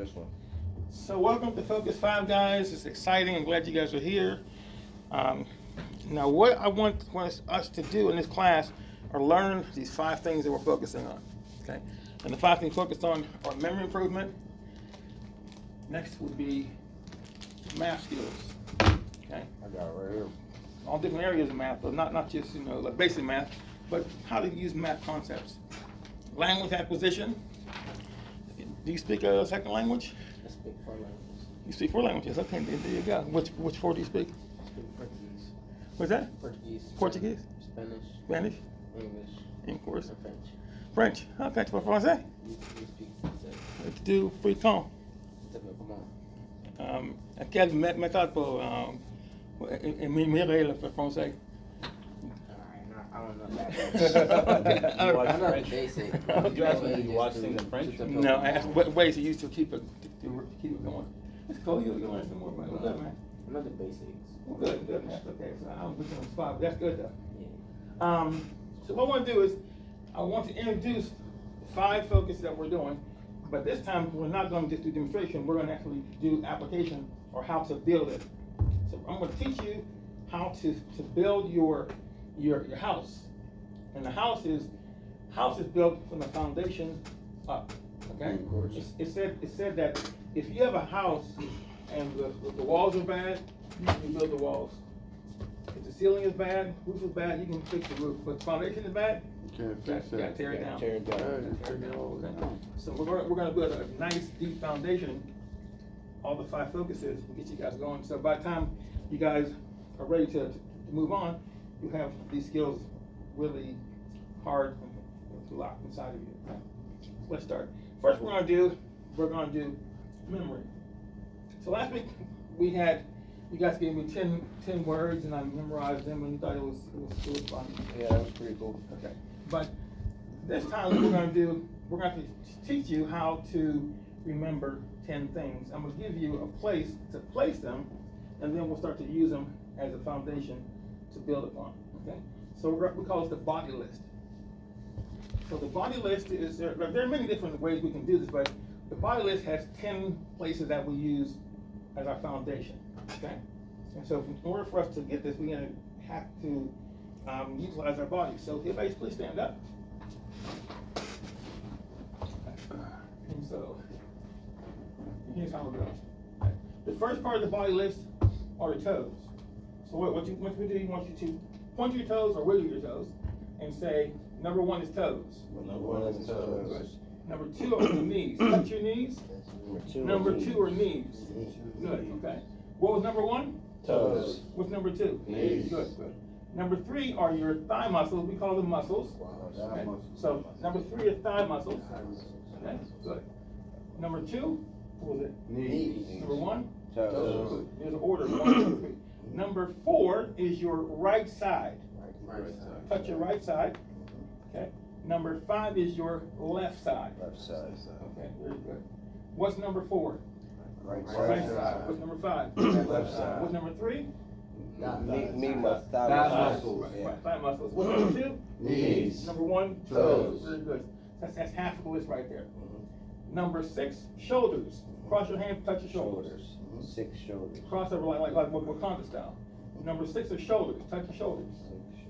This one. So welcome to Focus 5, guys. It's exciting. I'm glad you guys are here. Now, what I want us to do in this class are learn these 5 things that we're focusing on. Okay, and the 5 things focused on are memory improvement. Next would be math skills. Okay, I got it right here. all different areas of math, but not just like basic math, but how to use math concepts. Language acquisition. Do you speak a second language? I speak 4 languages. You speak 4 languages. Okay, there you go. Which 4 do you speak? I speak Portuguese. What's that? Portuguese. Portuguese? Spanish. Spanish? English. And of course, And French. French. Okay, tu parles français? You speak français. Tu do free quand? Ça fait comment? Quelle méthode pour améliorer le français? I don't know that. I watch I know the French? basic. You asked me, do you watch things in French? No, I asked what ways you used to keep it going. It's cool. You'll learn some more about it. Good, man. I know the basics. Good, good. That's okay. So I'm putting on the spot. That's good though. Yeah. So what I want to do is I want to introduce 5 focuses that we're doing, but this time we're not going to just do demonstration. We're going to actually do application or how to build it. So I'm going to teach you how to build your house, and the house is built from the foundation up. Okay. Of course. It said that if you have a house and the walls are bad, you can build the walls. If the ceiling is bad, roof is bad, you can fix the roof. But the foundation is bad, You can't fix you gotta it. tear it down. Tear it down. Tear it down. Okay. So we're gonna build a nice deep foundation. All the 5 focuses will get you guys going. So by the time you guys are ready to move on, you have these skills really hard to lock inside of you. Okay? Let's start. First, we're gonna do memory. So last week you guys gave me 10 words and I memorized them and you thought it was fun. Yeah, that was pretty cool. Okay. But this time what we're going to teach you how to remember 10 things. I'm going to give you a place to place them, and then we'll start to use them as a foundation to build upon. Okay. So we call it the body list. So the body list is there are many different ways we can do this, but the body list has 10 places that we use as our foundation. Okay. And so in order for us to get this, we're going to have to utilize our body. So everybody please stand up. And so here's how we go. The first part of the body list are the toes. So what we do, you want you to point your toes or wiggle your toes and say, number 1 is toes. Number 1 is toes. Number 2 are the knees. Touch your knees. Number 2 are knees. Good, okay. What was number 1? Toes. What's number 2? Knees. Good, good. Number 3 are your thigh muscles. We call them muscles. Okay. So number 3 is thigh muscles. Okay, good. Number 2, what was it? Knees. Number 1? Toes. Good. There's an order, 1, 2, 3. Number 4 is your right side. Right side. Touch your right side. Okay. Number 5 is your left side. Left side. Okay, very good. What's number 4? Right Right side. side. What's number 5? Left side. What's number 3? Thigh muscles. Right, thigh muscles. What's number 2? Knees. Number 1? Toes. Very good. That's half of the list right there. Number 6, shoulders. Cross your hands, touch your shoulders. 6 shoulders. Cross over like Wakanda style. Number 6 is shoulders. Touch your shoulders.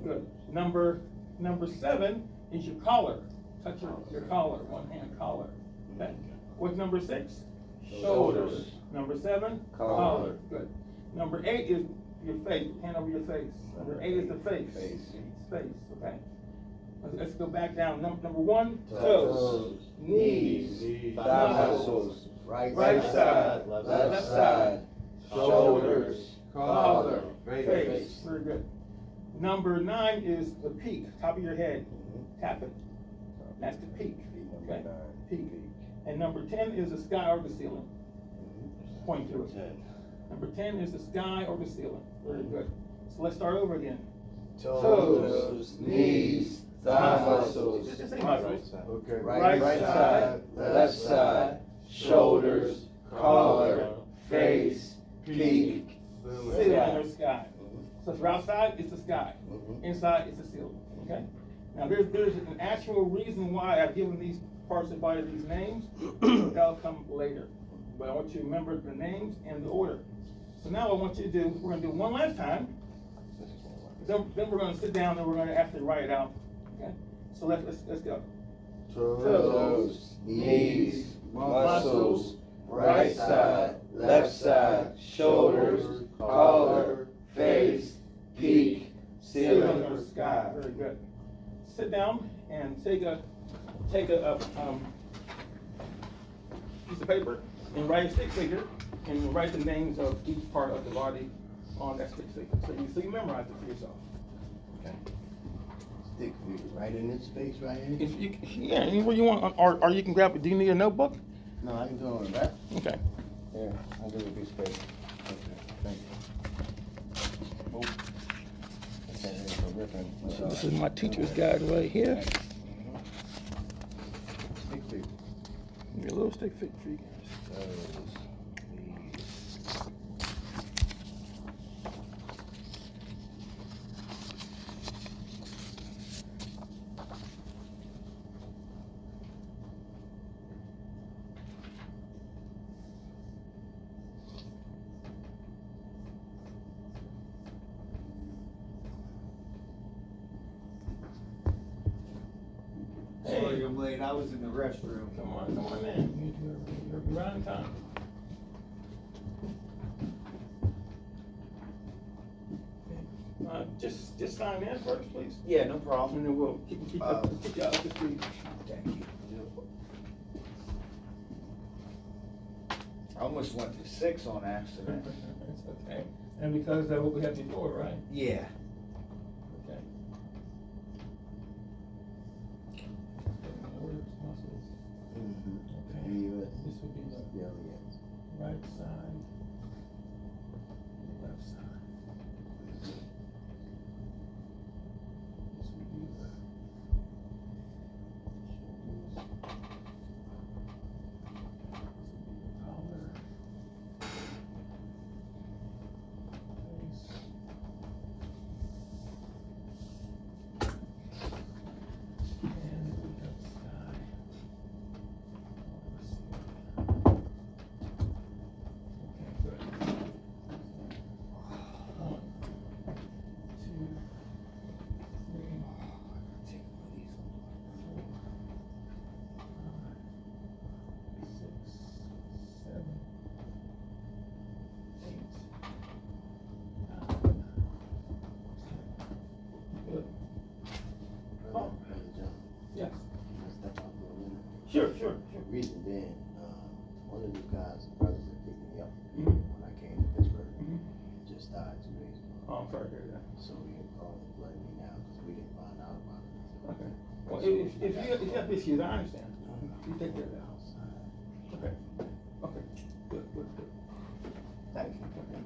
Good. Number 7 is your collar. Touch your collar. 1 hand collar. Okay. What's number 6? Shoulders. Number 7? Collar. Good. Number 8 is your face. Hand over your face. Number 8 is the face. Face. Okay. Let's go back down. Number 1, toes. Knees. Thigh muscles. Right side. Left side. Shoulders. Collar. Face. Very good. Number 9 is the peak, top of your head. Tap it. That's the peak. Okay. Peak. And number 10 is the sky or the ceiling. Point to it. Number 10 is the sky or the ceiling. Very good. So let's start over again. Toes. Knees. Thigh muscles. Just say muscles. Okay. Right side. Left side. Shoulders. Collar. Face. Peak. Ceiling or sky. So for outside, it's the sky. Inside, it's the ceiling. Okay? Now there's an actual reason why I've given these parts of the body these names. That'll come later. but I want you to remember the names and the order. So now what I want you to do, we're gonna do one last time. Then we're gonna sit down and we're gonna actually write it out. Okay? So let's go. Toes, knees, muscles, right side, left side, shoulders, collar, face, peak, ceiling or sky. Very good. Sit down and take a piece of paper and write a stick figure and write the names of each part of the body on that stick figure. So you memorize it for yourself. Okay. Stick figure right in this space right here. If you, yeah, anywhere you want, or you can grab it. Do you need a notebook? No, I can do it on the back. Okay. Yeah, I'll give you a piece of paper. Okay, thank you. Oh. That's it, it's a ripping. So this is my teacher's guide right here. Stick figure. Your little stick figure for you guys. Toes, knees. Sorry I'm late, I was in the restroom. Come on in. You're right on time. Just sign in first, please. Yeah, no problem. And then we'll keep you up to speed. Thank you. I almost went to 6 on accident. It's okay. And because of what we had before, right? Yeah. Okay. Words, muscles. Okay. Yes. This would be the Yeah, yes. right side, left side. This would be the collar. Face. And we have sky. Let's see. Okay, good. 1, 2, 3, 4, 5, 6, 7, 8, 9, 10. Good. Oh. Yes. Sure. Reason being, one of the guys, brothers that picked me up Mhm. when I came to Pittsburgh, Mhm. just died 2 days ago. Oh, I'm sorry to hear that. So he can call and let me now because we didn't find out about it. Okay. Well, if you have issues, I understand. You take care of that. Okay. Okay. Good. Thank you. Okay.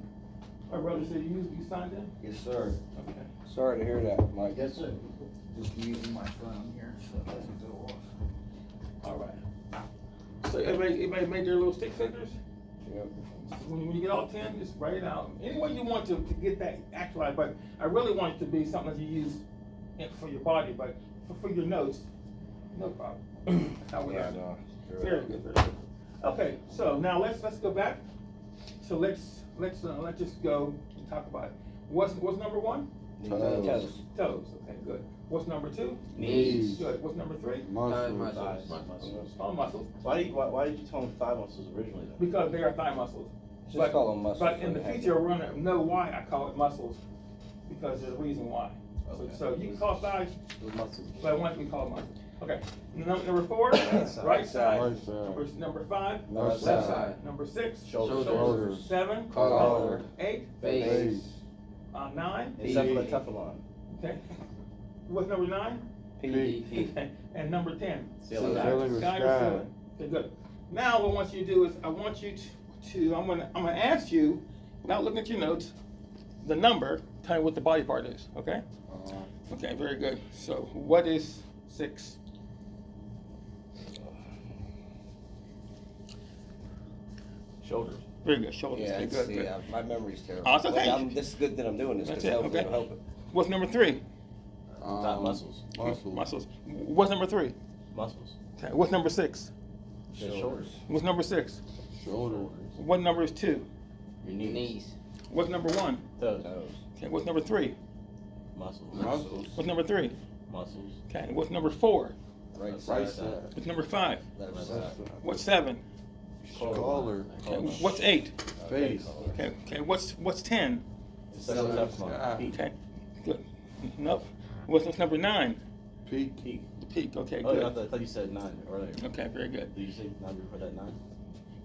All right, brother, so you signed in? Yes, sir. Okay. Sorry to hear that, Mike. Yes, sir. Just using my phone here so it doesn't go off. All right. So everybody made their little stick figures? Yep. When you get all 10, just write it out. Any way you want to get that actualized, but I really want it to be something that you use for your body, but for your notes, no problem. That's how we Yeah, are. no. Sure. Very good. Okay, so now let's go back. So let's just go and talk about it. What's number 1? Toes. Toes. Okay, good. What's number 2? Knees. Good. What's number 3? Muscles. All muscles. Why did you tell them thigh muscles originally though? Because they are thigh muscles. Just call them muscles. But in the future, we're gonna know why I call it muscles, because there's a reason why. Okay. So you can call thighs, Those muscles. but I want to be called muscles. Okay. Number 4, right side. Right side. Number 5, Left Left side. side. Number 6, Shoulders. 7, Collar. 8, Face. 9. Encephalotephalon. Okay. What's number 9? P. Okay. And number 10. Ceiling. Sky or ceiling. Okay, good. Now what I want you to do is I'm gonna ask you, without looking at your notes, the number, tell me what the body part is, okay? Okay, very good. So what is 6? Shoulders. Very good, shoulders. Yeah, Okay, it's, good, good. yeah, my memory's terrible. Oh, it's okay. But this is good that I'm doing this, That's because it, hopefully okay. it'll help it. What's number 3? Thigh muscles. Muscles. What's number 3? Muscles. Okay, what's number 6? Shoulders. What's number 6? Shoulders. What number is 2? Your knees. What's number 1? Toes. Toes. Okay, what's number 3? Muscles. Muscles. What's number 3? Muscles. Okay, what's number 4? Right Right side. side. What's number 5? Left Left side. side. What's 7? Collar. Okay, what's 8? Face. Okay, what's 10? Second left Sky. one. Peak. Okay, good. Nope. What's number 9? Peak. Peak. The peak. Okay, Oh, good. I thought you said 9 earlier. Okay, very good. Did you say 9 before that 9?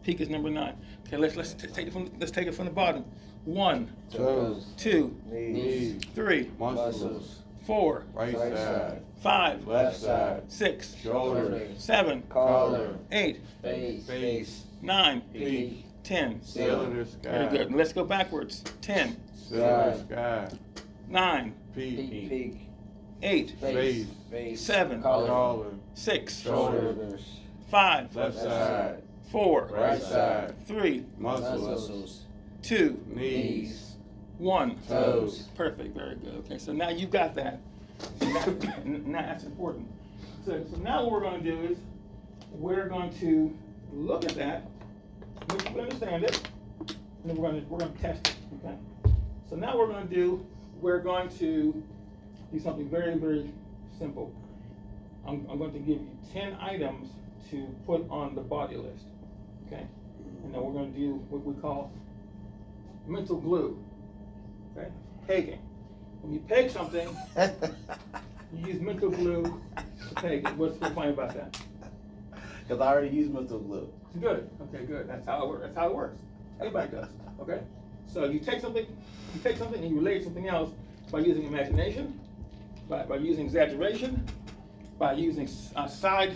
Peak is number 9. Okay, let's take it from the bottom. 1, Toes. 2, Knees. 3, Muscles. 4, Right Right side. side. 5, Left side. 6, Shoulders. 7, Collar. 8, Face. Face. 9, Peak. 10. Cylinder sky. Very good. Let's go backwards. 10, Cylinder sky. 9, Peak. Peak. 8, Face. Face. 7, Collar. 6, Shoulders. 5, Left side. 4, Right side. 3, Muscles. Muscles. 2, Knees. 1. Toes. Perfect, very good. Okay, so now you've got that. Now that's important. So now what we're going to do is we're going to look at that, make sure we understand it, and then we're going to test it. Okay. So now what we're going to do something very, very simple. I'm going to give you 10 items to put on the body list. Okay. And then we're going to do what we call mental glue. Okay. Pegging. When you peg something, you use mental glue to peg it. What's so funny about that? Because I already used mental glue. Good. Okay, good. That's how it works. That's how it works. Everybody does. Okay. So you take something and you relate something else by using imagination, by using exaggeration, by using size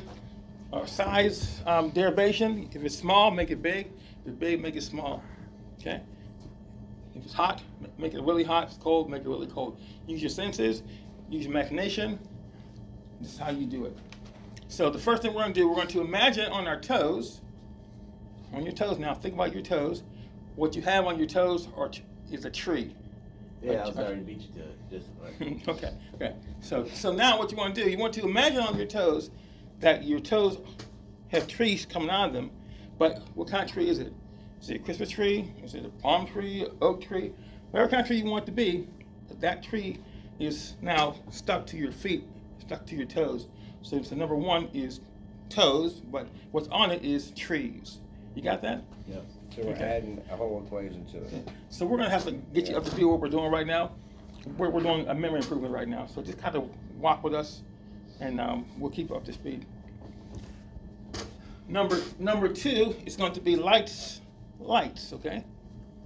derivation. If it's small, make it big. If it's big, make it small. Okay. If it's hot, make it really hot. If it's cold, make it really cold. Use your senses, use your imagination. This is how you do it. So the first thing we're going to do, we're going to imagine on our toes. On your toes now, think about your toes. What you have on your toes is a tree. Yeah, I was already beat you to it. Just right. Okay. So now what you want to do, you want to imagine on your toes that your toes have trees coming out of them. But what kind of tree is it? Is it a Christmas tree? Is it a palm tree, oak tree? Whatever kind of tree you want it to be, but that tree is now stuck to your feet, stuck to your toes. So number 1 is toes, but what's on it is trees. You got that? Yeah. So we're adding a whole equation to it. So we're gonna have to get you up to speed what we're doing right now. We're doing a memory improvement right now. So just kind of walk with us, and we'll keep you up to speed. Number 2 is going to be lights, okay?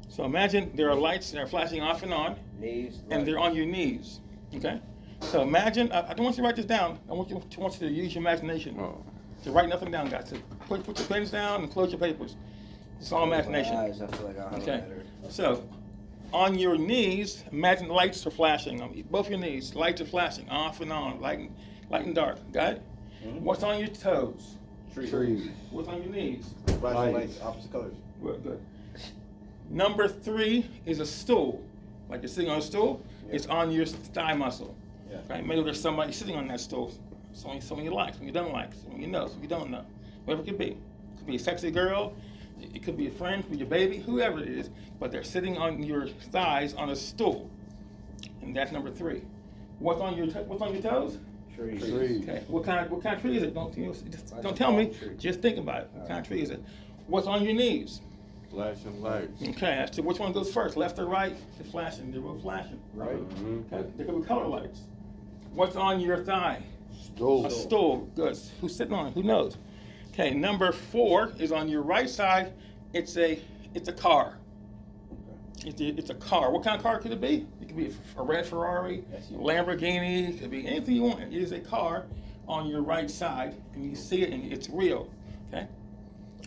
So imagine there are lights that are flashing off and on, Knees. and they're on your knees, okay? So imagine, I don't want you to write this down. I want you to use your imagination. Oh. To write nothing down, guys. So put your pens down and close your papers. It's all imagination. My eyes, I feel like I'll have Okay. a better. So on your knees, imagine lights are flashing on both your knees. Lights are flashing off and on, light and dark. Got it? Mhm. What's on your toes? Trees. What's on your knees? Flashing Lights. lights, opposite colors. Good. Number 3 is a stool. Like you're sitting on a stool, it's on your thigh muscle. Yeah. Right? Maybe there's somebody sitting on that stool. Someone you like, someone you don't like, someone you know, someone you don't know. Whatever it could be. It could be a sexy girl, it could be a friend, it could be your baby, whoever it is, but they're sitting on your thighs on a stool. And that's number 3. What's on your toes? Trees. Trees. Okay. What kind of tree is it? Don't tell me. Just think about it. What kind of tree is it? What's on your knees? Flashing lights. Okay, so which one goes first, left or right? They're flashing. They're both flashing. Right. Mhm. Okay. They could be color lights. What's on your thigh? Stool. A stool. Good. Who's sitting on it? Who knows? Okay. Number 4 is on your right side. It's a car. It's a car. What kind of car could it be? It could be a red Ferrari, Lamborghini. It could be anything you want. It is a car on your right side, and you see it, and it's real. Okay.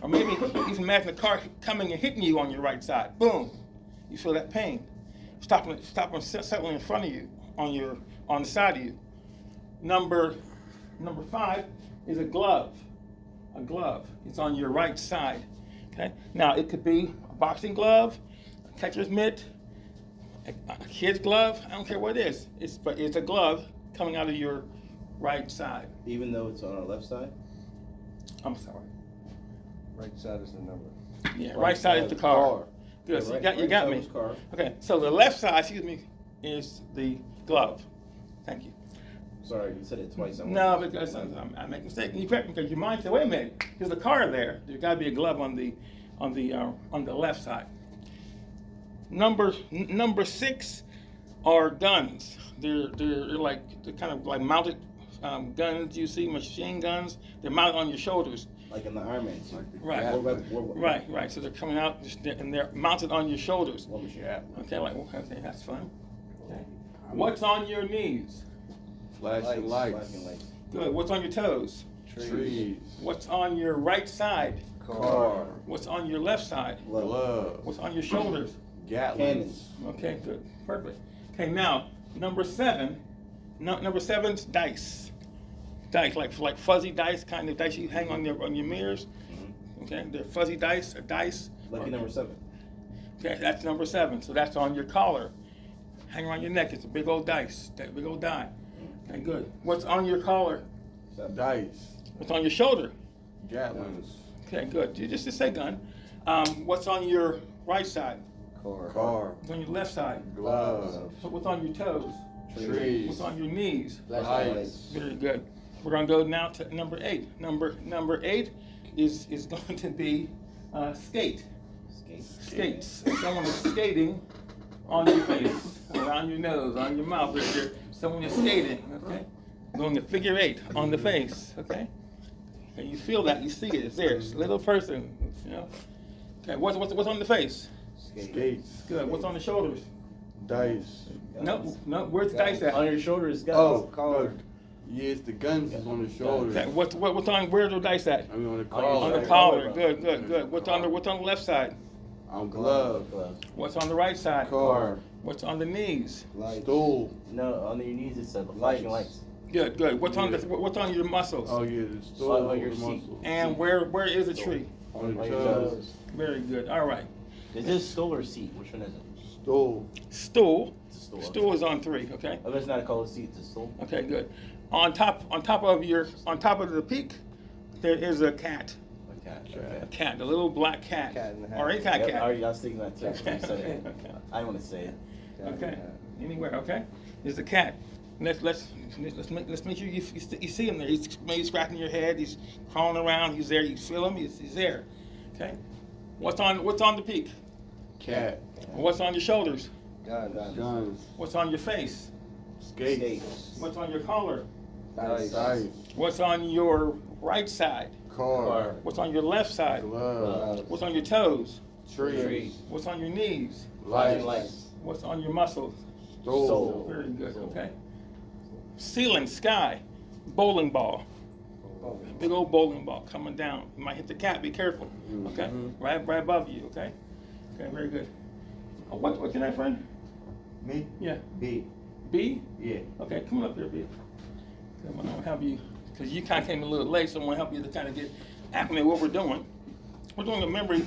Or maybe you can imagine a car coming and hitting you on your right side. Boom. You feel that pain. Stopping settling in front of you on the side of you. Number 5 is a glove. A glove. It's on your right side. Okay. Now it could be a boxing glove, a catcher's mitt, a kid's glove. I don't care what it is. But it's a glove coming out of your right side. Even though it's on our left side? I'm sorry. Right side is the number. Yeah, right side is the car. Good, so you got me. Car. Okay, so the left side, excuse me, is the glove. Thank you. Sorry, you said it twice. No, because I make a mistake. You correct me because your mind said, wait a minute, there's a car there. There's got to be a glove on the left side. Number 6 are guns. They're kind of like mounted guns. You see, machine guns. They're mounted on your shoulders. Like in the Iron Man suit. Right. Right. So they're coming out and they're mounted on your shoulders. What was your Okay, okay, that's fun. Okay. What's on your knees? Flashing lights. Flashing lights. Good. What's on your toes? Trees. What's on your right side? Car. What's on your left side? Glove. What's on your shoulders? Gatlings. Cannons. Okay, good. Perfect. Okay, now, number 7. Number 7's dice. Dice, like fuzzy dice, kind of dice you hang on your mirrors. Okay, they're fuzzy dice, a dice. Lucky number 7. Okay, that's number 7. So that's on your collar. Hang around your neck. It's a big old dice, that big old die. Okay, good. What's on your collar? Dice. What's on your shoulder? Gatlings. Okay, good. You just say gun. What's on your right side? Car. What's on your left side? Glove. So what's on your toes? Trees. What's on your knees? Lights. Very good. We're gonna go now to number 8. Number 8 is going to be skate. Skates. Someone is skating on your face, around your nose, on your mouth. Someone is skating. Okay. Doing a figure 8 on the face. Okay. And you feel that. You see it. It's there. It's a little person. You know. Okay. What's on the face? Skates. Good. What's on the shoulders? Dice. No. Where's the dice at? On your shoulders, guys. Oh, collar. Yeah, it's the guns is on the shoulders. Okay. What's on? Where's the dice at? I mean on the On On collar. the collar. Good. What's on the left side? On glove. What's on the right side? Car. What's on the knees? Stool. No, on your knees it said flashing lights. Good. What's on your muscles? Oh yeah, the stool. On your the seat. muscle. And where is the tree? On the On your toes. toes. Very good. All right. Is this stool or seat? Which one is it? Stool. Stool. It's a stool. Stool is on 3. Okay. Oh, it's not a called seat. It's a stool. Okay. Good. On top of the peak, there is a cat. A cat. A cat. A little black cat. Cat in the hat. Or any kind of Yep, cat. I was thinking that too. Okay, You said it. okay. I didn't want to say it. Okay. Anywhere. Okay. There's a cat. Let's make sure you see him there. He's maybe scratching your head. He's crawling around. He's there. You feel him. He's there. Okay. What's on the peak? Cat. What's on your shoulders? Guns. What's on your face? Skates. What's on your collar? Dice. What's on your right side? Car. What's on your left side? Glove. What's on your toes? Trees. What's on your knees? Flashing Lights. lights. What's on your muscles? Stool. Very good. Okay. Ceiling, sky, bowling ball. Big old bowling ball coming down. You might hit the cat. Be careful. Okay. Right above you. Okay. Okay. Very good. What's your name, friend? Me? Yeah. B. B. Yeah. Okay. Come on up here, B. I'm gonna help you because you kind of came a little late, so I'm gonna help you to kind of get acclimated what we're doing. We're doing a memory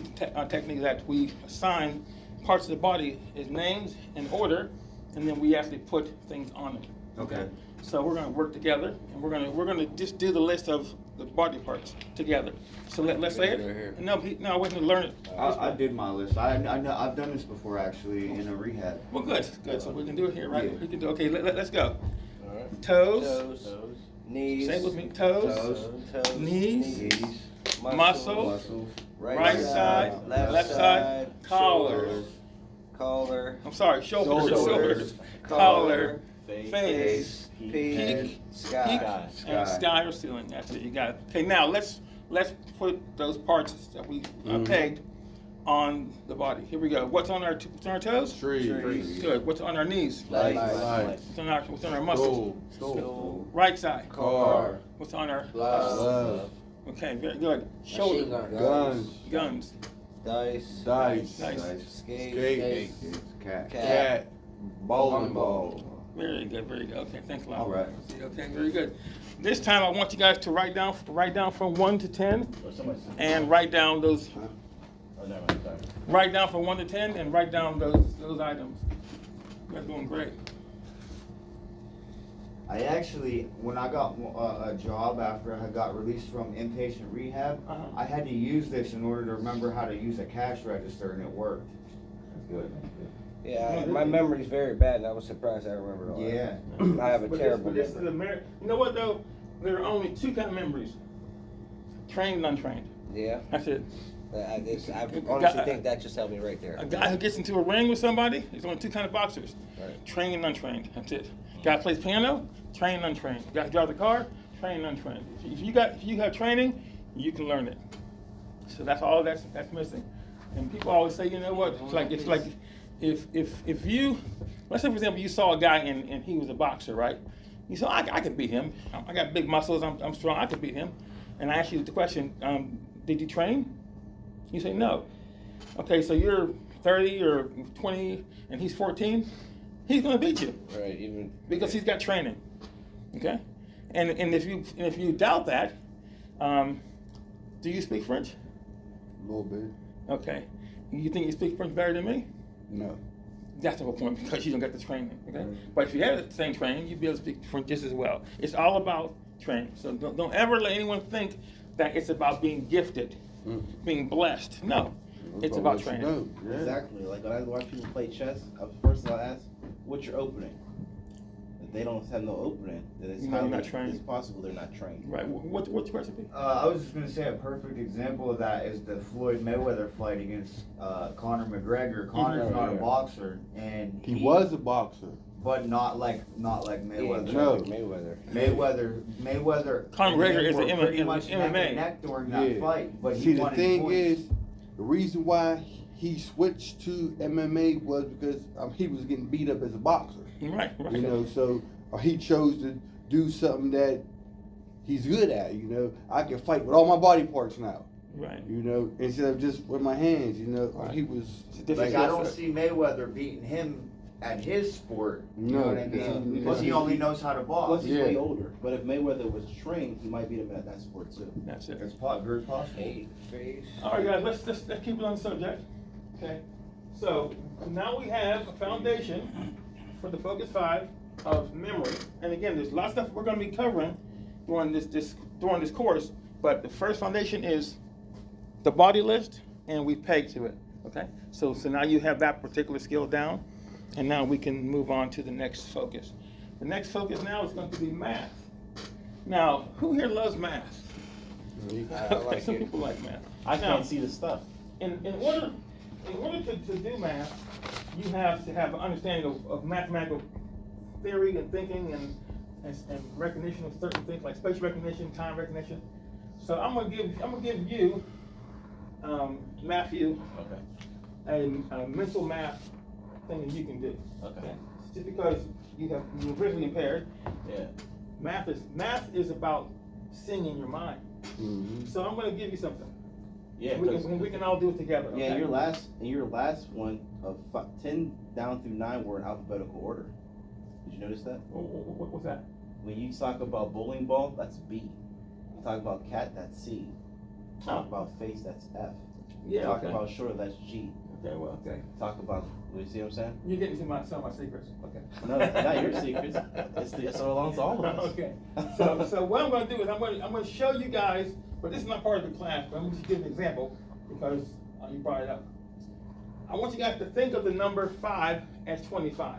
technique that we assign parts of the body as names in order, and then we actually put things on it. Okay. So we're going to work together, and we're going to just do the list of the body parts together. So let's say it. No, I wasn't learn it. I did my list. I know I've done this before actually in a rehab. Well, good. So we can do it here, right? Yeah. We can do. Okay, let's go. All right. Toes. Toes. Knees. Say it with me. Toes. Toes. Knees. Knees, Muscle. muscles, Right side. Left side. Collar. Collar. I'm sorry. Shoulders. Shoulders. Collar. Face. Face. Peak. Sky. And sky or ceiling. That's it. You got it. Okay, now let's put those parts that we pegged on the body. Here we go. What's on our toes? Trees. Good. What's on our knees? Lights. Lights. What's on our muscles? Stool. Right side. Car. What's on our? Glove. Okay, very good. Shoulders. Guns. Guns. Dice. Dice. Skate. Skate. cat. Cat. Bowling ball. Very good. Very good. Okay, thanks a lot. All right. Okay, very good. This time I want you guys to write down from 1 to 10, Or somebody said- and write down those. Oh, never mind. Sorry. Write down from 1 to 10, and write down those items. You're doing great. I actually, when I got a job after I got released from inpatient rehab, Uh-huh. I had to use this in order to remember how to use a cash register, and it worked. That's good. That's good. Yeah, my memory's very bad, and I was surprised I remembered all that. Yeah. I have a But terrible this is memory. you know what though? There are only two kind of memories: trained and untrained. Yeah, That's it. I honestly think that just helped me right there. A guy who gets into a ring with somebody, there's only two kind of boxers: Right. trained and untrained. That's it. Guy plays piano, trained and untrained. Guy drives a car, trained and untrained. If you have training, you can learn it. So that's all that's missing. And people always say, you know what? It's like if you, let's say for example, you saw a guy and he was a boxer, right? You said, I could beat him. I got big muscles. I'm strong. I could beat him. And I ask you the question, did you train? You say no. Okay, so you're 30 or 20 and he's 14. He's gonna beat you. Right, even Because he's got training. Okay? And if you doubt that, do you speak French? A little bit. Okay. You think you speak French better than me? No. That's the whole point, because you don't get the training. Okay? But if you had the same training, you'd be able to speak French just as well. It's all about training. So don't ever let anyone think that it's about being gifted, being blessed. No. It's about training. No. Yeah. Exactly. Like when I watch people play chess, first I'll ask, "What's your opening?" If they don't have no opening, then it's You know you're not highly trained. it's possible they're not trained. Right. What's your question be? I was just gonna say a perfect example of that is the Floyd Mayweather fight against Conor McGregor. Connor's not a boxer, and He was a boxer. but not like Mayweather. No. Mayweather. Mayweather. Conor McGregor and is him the were pretty much neck MMA. and neck during that Yeah. fight, but See, he the won in thing points. is, the reason why he switched to MMA was because he was getting beat up as a boxer. Right. You know, so he chose to do something that he's good at. You know, I can fight with all my body parts now. Right. You know, instead of just with my hands. You know, Right. he was. It's a different Like I skill don't set. see Mayweather beating him at his sport. You know No, what I mean? no. Because he only knows how to Plus, box. he's Yeah. way older. But if Mayweather was trained, he might beat him at that sport too. That's it. It's very possible. Eight face. All right, guys, let's keep it on the subject. Okay. So now we have a foundation for the Focus 5 of memory. And again, there's lots of stuff we're going to be covering during this course. But the first foundation is the body list, and we peg to it. Okay. So now you have that particular skill down, and now we can move on to the next focus. The next focus now is going to be math. Now, who here loves math? I like Some it. people like math. I Now, can't see the stuff. in order to do math, you have to have an understanding of mathematical theory and thinking and recognition of certain things like space recognition, time recognition. So I'm gonna give you, Matthew, Okay. a mental math thing that you can do. Okay. Just because you're visually impaired, Yeah. math is about seeing in your mind. Mhm. So I'm gonna give you something. Yeah. We can all do it together. Yeah. okay? Your last one of 10 down through 9 were in alphabetical order. Did you notice that? What was that? When you talk about bowling ball, that's B. You talk about cat, that's C. Talk about face, that's F. Yeah, Talk okay. about shoulder, that's G. Okay, well, okay. Talk about, you see what I'm saying? You're getting to some of my secrets. Okay. No, not your secrets. It's belongs to all of us. Okay. So what I'm going to do is I'm going to show you guys, but this is not part of the class. But I'm going to give an example because you brought it up. I want you guys to think of the number 5 as 25.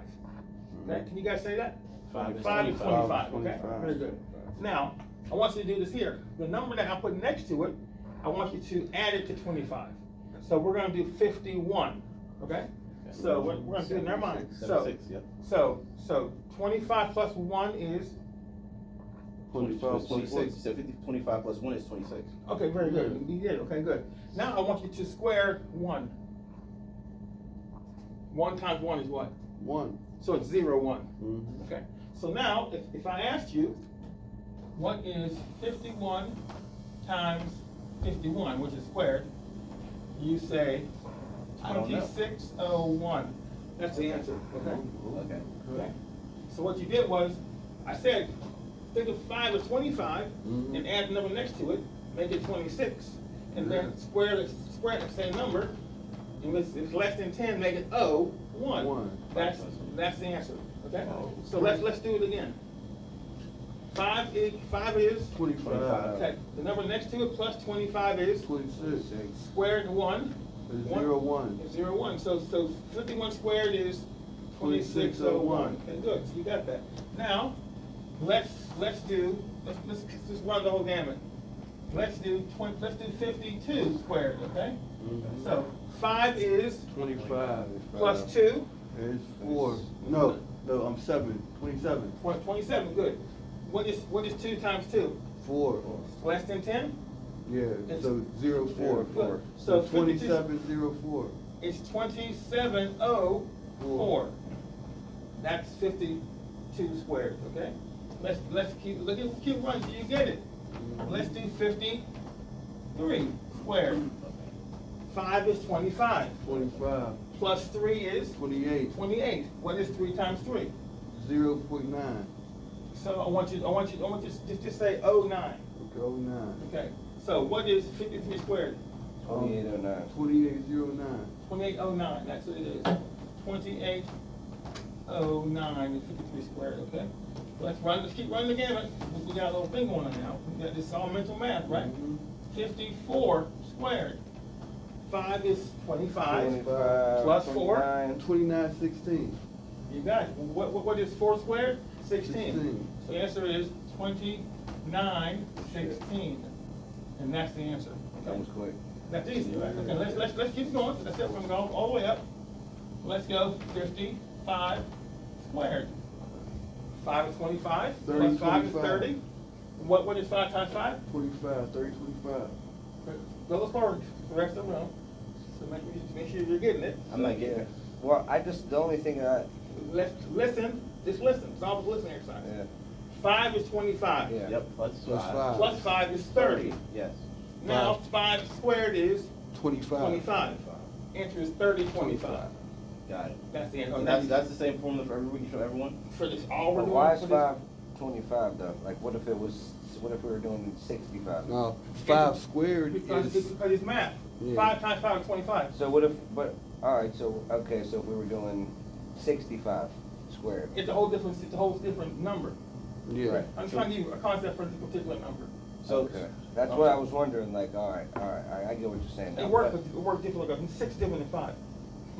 Okay? Can you guys say that? 5 is 5 is 25. 25. Okay. Very good. Now I want you to do this here. The number that I put next to it, I want you to add it to 25. So we're going to do 51. Okay. So we're going to do it in our mind. So 76, yep. So 25 plus 1 is 25, 26. So 25 plus 1 is 26. okay. Very good. You did it. Okay, good. Now I want you to square 1. 1 times 1 is what? 1. So it's 0, 1. Mhm. Okay. So now if I asked you, what is 51 times 51, which is squared? You say I don't know. 2601. That's the answer. Okay. Okay. Okay. So what you did was, I said, think of 5 as 25 Mhm. and add the number next to it, make it 26, and then square the same number. And if it's less than 10, make it 1. One. That's the answer. Okay. So let's do it again. Five is, 25. okay, the number next to it plus 25 is 26. squared 1. It's One. 0, 1. Is 0, 1. So 51 squared is 2601. Okay, good. So you got that. Now, let's just run the whole gamut. Let's do 52 squared. Okay. So 5 is 25. plus 2. It's 4. No, I'm 7. 27. 27. Good. What is 2 times 2? 4. Less than 10. Yeah, It's- so 0, 4. Good. So 27, 0, 4. It's 2704. That's 52 squared. Okay. Let's keep running till you get it. Let's do 53 squared. 5 is 25. 25. Plus 3 is 28. 28. What is 3 times 3? 0.9. So I want you to just say 09. Okay, 09. Okay. So what is 53 squared? 2809. 2809. 2809. That's what it is. 2809 is 53 squared. Okay. Let's keep running the gamut. We got a little thing going on now. This is all mental math, right? 54 squared. 5 is 25. 25. Plus 4? 29. 2916. You got it. What is 4 squared? 16. 16. So the answer is 2916. And that's the answer. That Okay? was quick. That's easy, right? Okay, let's keep going. That's it. We're gonna go all the way up. Let's go 55 squared. 5 is 25. 30, Plus 5 is 25. 30. What is 5 times 5? 25, 30, 25. Go forward the rest of the room. So make sure you're getting it. I'm not getting it. Well, the only thing Listen. Just listen. It's all a listening exercise. yeah. 5 is 25. Yeah. Yep, plus Plus 5. 5. Plus 5 is 30. Yes. Now 5 squared is 25. 25. Answer is 3025. Got it. That's the answer. And that's the same formula for every week, show everyone? For this, all we're But doing. why is for 525 though? Like, what if we were doing 65? Now, 5 squared Because is. it's math. Yeah. 5 times 5 is 25. So all right, so if we were doing 65 squared. It's a whole different number. Yeah. Right. I'm trying to give you a concept for this particular number. So, Okay. That's what I was wondering, like, all right, I get what you're saying now. It worked different. Like 6 is different than 5.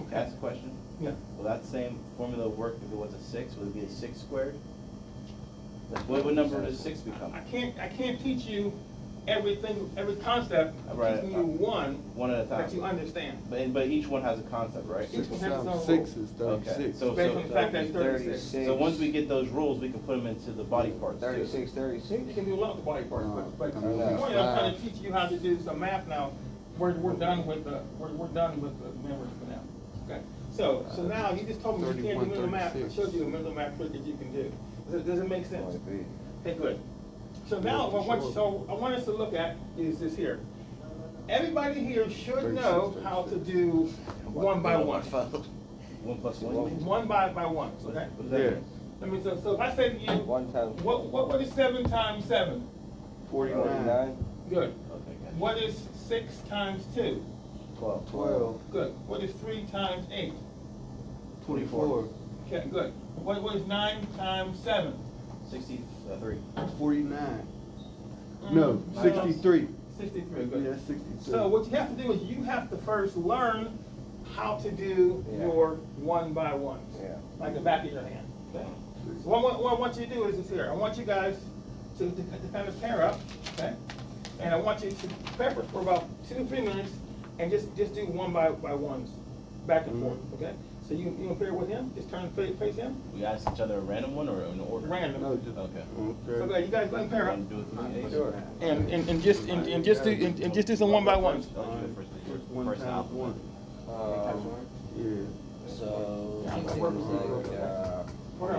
Can I ask a question? Yeah. Will that same formula work if it was a 6? Would it be a 6 squared? Like, what number does 6 become? I can't teach you every concept. I'm Right. teaching you one One at a time. that you understand. But each one has a concept, right? Each one has its own 6 rule. is 36. Okay. So, Based on the fact that it's 36. 36. so once we get those rules, we can put them into the body parts too. 36, 36. You can do a lot with the body parts, but I know. I'm trying to teach you how to do some math now. We're done with the memory for now. Okay. So now you just told me you can't do mental math. I 36. showed you a mental math trick that you can do. Does it make sense? Might be. Okay, good. So now what I want us to look at is this here. Everybody here should know how to do one by one. 1 plus 1? One by ones, okay? What does that Yeah. mean? I mean, so if I say to you, 1 times what is 7 times 7? 49. 49. Good. Okay, gotcha. What is 6 times 2? 12. 12. Good. What is 3 times 8? 24. Okay, good. What is 9 times 7? 63. 49. No, 63. 63, good. Yeah, 63. So what you have to do is you have to first learn how to do Yeah. your one by ones. Yeah. Like the back of your hand. Okay? So what I want you to do is this here. I want you guys to kind of pair up, okay? And I want you to prepare for about 2 to 3 minutes and just do one by ones, back and forth, okay? So you gonna pair with him? Just turn face him? We ask each other a random one or in order? Random. No, just. Okay. So go ahead, you guys go ahead and pair up. Want to do it with me? Sure. And just do some one by ones. I'll do it first. One First times alphabet. 1. Yeah. So, Yeah, it I'm seems working on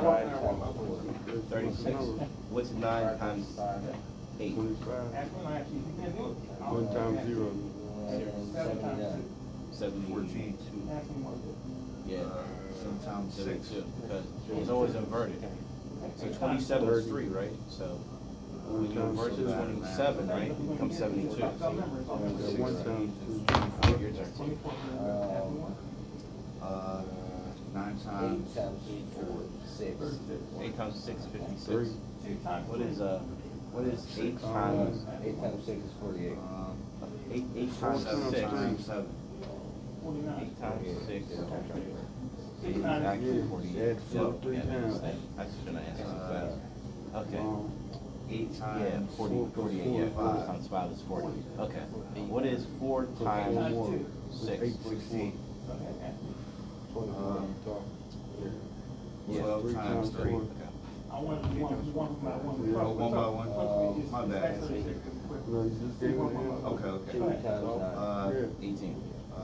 like, it. 36. What's What's 9 times 8? 25. Ask one, I ask you, if you can't do it. 1 times 0. 7 times 2. 72. Ask him what to do. Yeah. Sometimes 6. 72, because it's always inverted. So 27 is 3, right? So when you invert to 27, right, it becomes 72. Yeah, 1 times 2. Your turn. 24. Ask him what? 9 8 times times 4, 6. 8 times 6, 56. 3. 2 times What 3. what is 8 times, 8 times 6 is 48. 8 times 7 6? times 7. 49. 8 times 6. 6 It's times actually Yeah, 48. add four So, three yeah, times. I shouldn't have answered so fast. Okay. 8 Yeah, times 48, yeah, 4 times 5 is 40. Okay. What is 4 times times 6? 16. Okay. 24 on top. Yeah. 12 times 3. Okay. I want to do one by one. Yeah, one by one. My bad. No, you just gave it in. Okay, okay. 2 times 9. 18. Uh,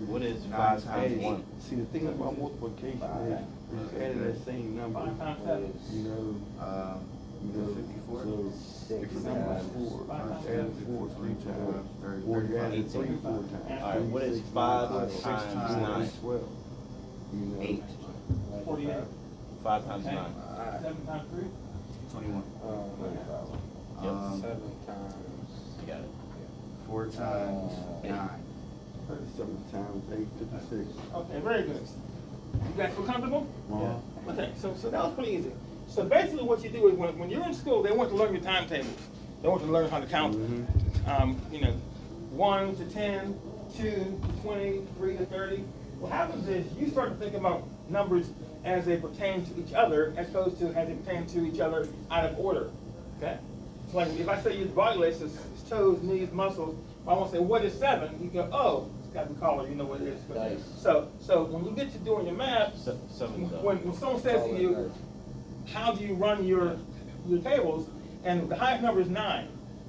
What is 9 5 times times 8. 1? See, the thing about multiplication is, you just adding that same number, 5 times 7. you know, you do 54. so, 6 if your number's times 4, Five add 4 3 times, or you add 18. 3 4 times. Alright, what is 5 6 times times 9? 12. You know, 8. 48. 5 times Okay. 9. 7 times 3. 21. Yep. 7 times. You got it. 4 times 9. 7 times 8, 56. Okay, very good. You guys feel comfortable? Yeah. Okay, so that was pretty easy. So basically what you do is when you're in school, they want to learn your timetables. They want to learn how to count, you know, 1 to 10, 2 to 20, 3 to 30. What happens is you start to think about numbers as they pertain to each other as opposed to as they pertain to each other out of order, okay? So like if I say your body weight is toes, knees, muscles, if I want to say what is 7, you go, oh, it's got to be collar, you know what it is. Nice. So when you get to doing your math, 7 when someone says to you, how do you run your tables? And the highest number is 9.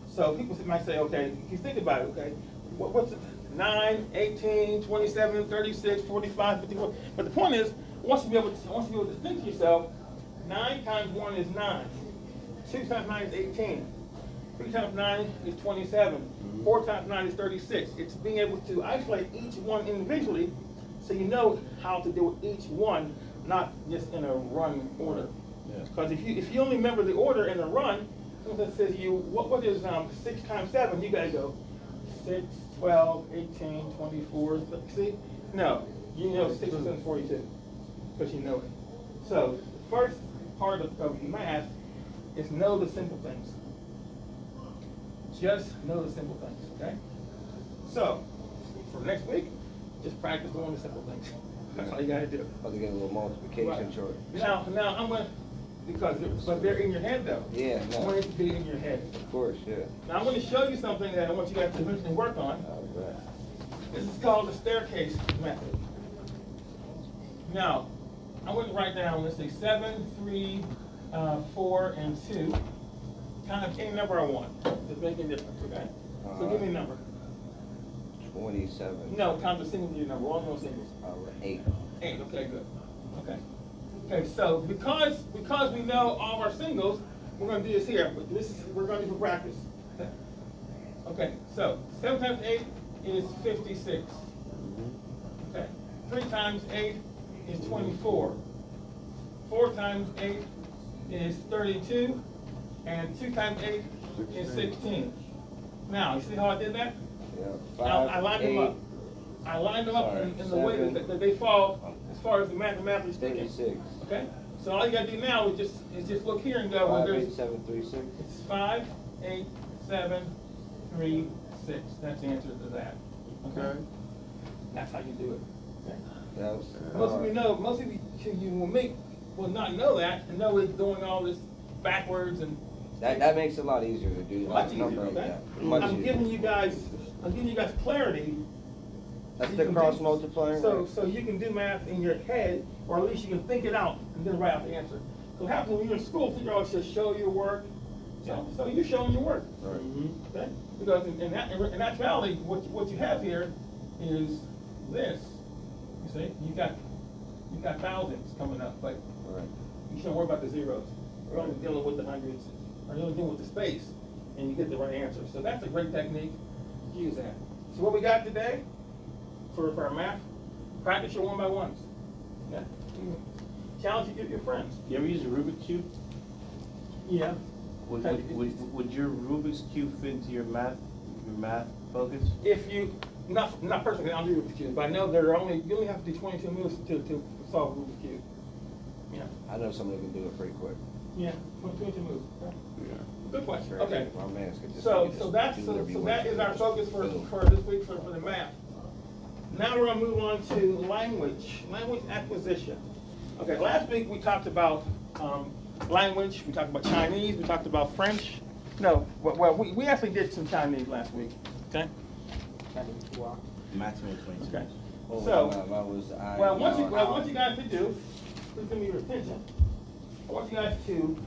So people might say, okay, if you think about it, okay, what's it? 9, 18, 27, 36, 45, 54. But the point is, once you be able to think to yourself, 9 times 1 is 9. 2 times 9 is 18. 3 times 9 is 27. 4 times 9 is 36. It's being able to isolate each one individually so you know how to deal with each one, not just in a run order. Because if you only remember the order in the run, someone says to you, what is 6 times 7? You got to go 6, 12, 18, 24, see? No, you know 6 is 42 because you know it. So the first part of math is know the simple things. Just know the simple things, okay? So for next week, just practice doing the simple things. That's all you got to do. I'll get a little multiplication Right. short. Now I'm going to, but they're in your head though. Yeah, I no. want it to be in your head. Of course, yeah. Now I'm going to show you something that I want you guys to eventually work on. All right. This is called the staircase method. Now, I'm going to write down, let's say 7, 3, 4, and 2. Kind of any number I want. Doesn't make any difference, okay? So give me a number. 27. No, count the single digit number. All no singles. All right. 8. 8, okay, good. Okay. Okay, so because we know all our singles, we're going to do this here. But we're going to do for practice. Okay, so 7 times 8 is 56. Okay. 3 times 8 is 24. 4 times 8 is 32. And 2 times 8 is 16. Now, you see how I did that? Yeah. Now, 5, I lined them 8, up. I lined them up Sorry, in the way 7, that they fall as far as the mathematically speaking. 36. Okay? So all you gotta do now is just look here and go, well, 5, 8, there's, 7, 3, 6. it's 5, 8, 7, 3, 6. That's the answer to that. Okay? That's how you do it. Okay? That was, Most of you will not know that and know it's doing all this backwards and that makes it a lot easier to do much like easier, number like okay? that. Much I'm easier. giving you guys clarity. That's You the can cross do- multiplying. So, right? so you can do math in your head, or at least you can think it out and then write out the answer. So what happens when you're in school, teacher always says, show your work. So you're showing your work. Right. Okay? Because in actuality, what you have here is this. You see, you got thousands coming up, but Right. you shouldn't worry about the zeros. We're only dealing with the hundreds, or you're only dealing with the space, and you get the right answer. So that's a great technique. Use that. So what we got today for our math, practice your 1x1s. Yeah. Challenge your friends. You ever use a Rubik's Cube? Yeah. Would your Rubik's Cube fit into your math focus? If you, not personally, I don't do Rubik's Cube, but I know you only have to do 22 moves to solve Rubik's Cube. Yeah. I know somebody can do it pretty quick. Yeah, 22 moves. Okay. Yeah. Good question. Okay. My man's could just. So, he so just that's, do so whatever he so wants that is to our do. focus Boom. for this week for the math. Now we're gonna move on to language acquisition. Okay, last week we talked about language, we talked about Chinese, we talked about French. No, well, we actually did some Chinese last week, okay? Maximum 22. Okay. Oh, So, my was I. well, what you guys to do, please give me your attention. I want you guys to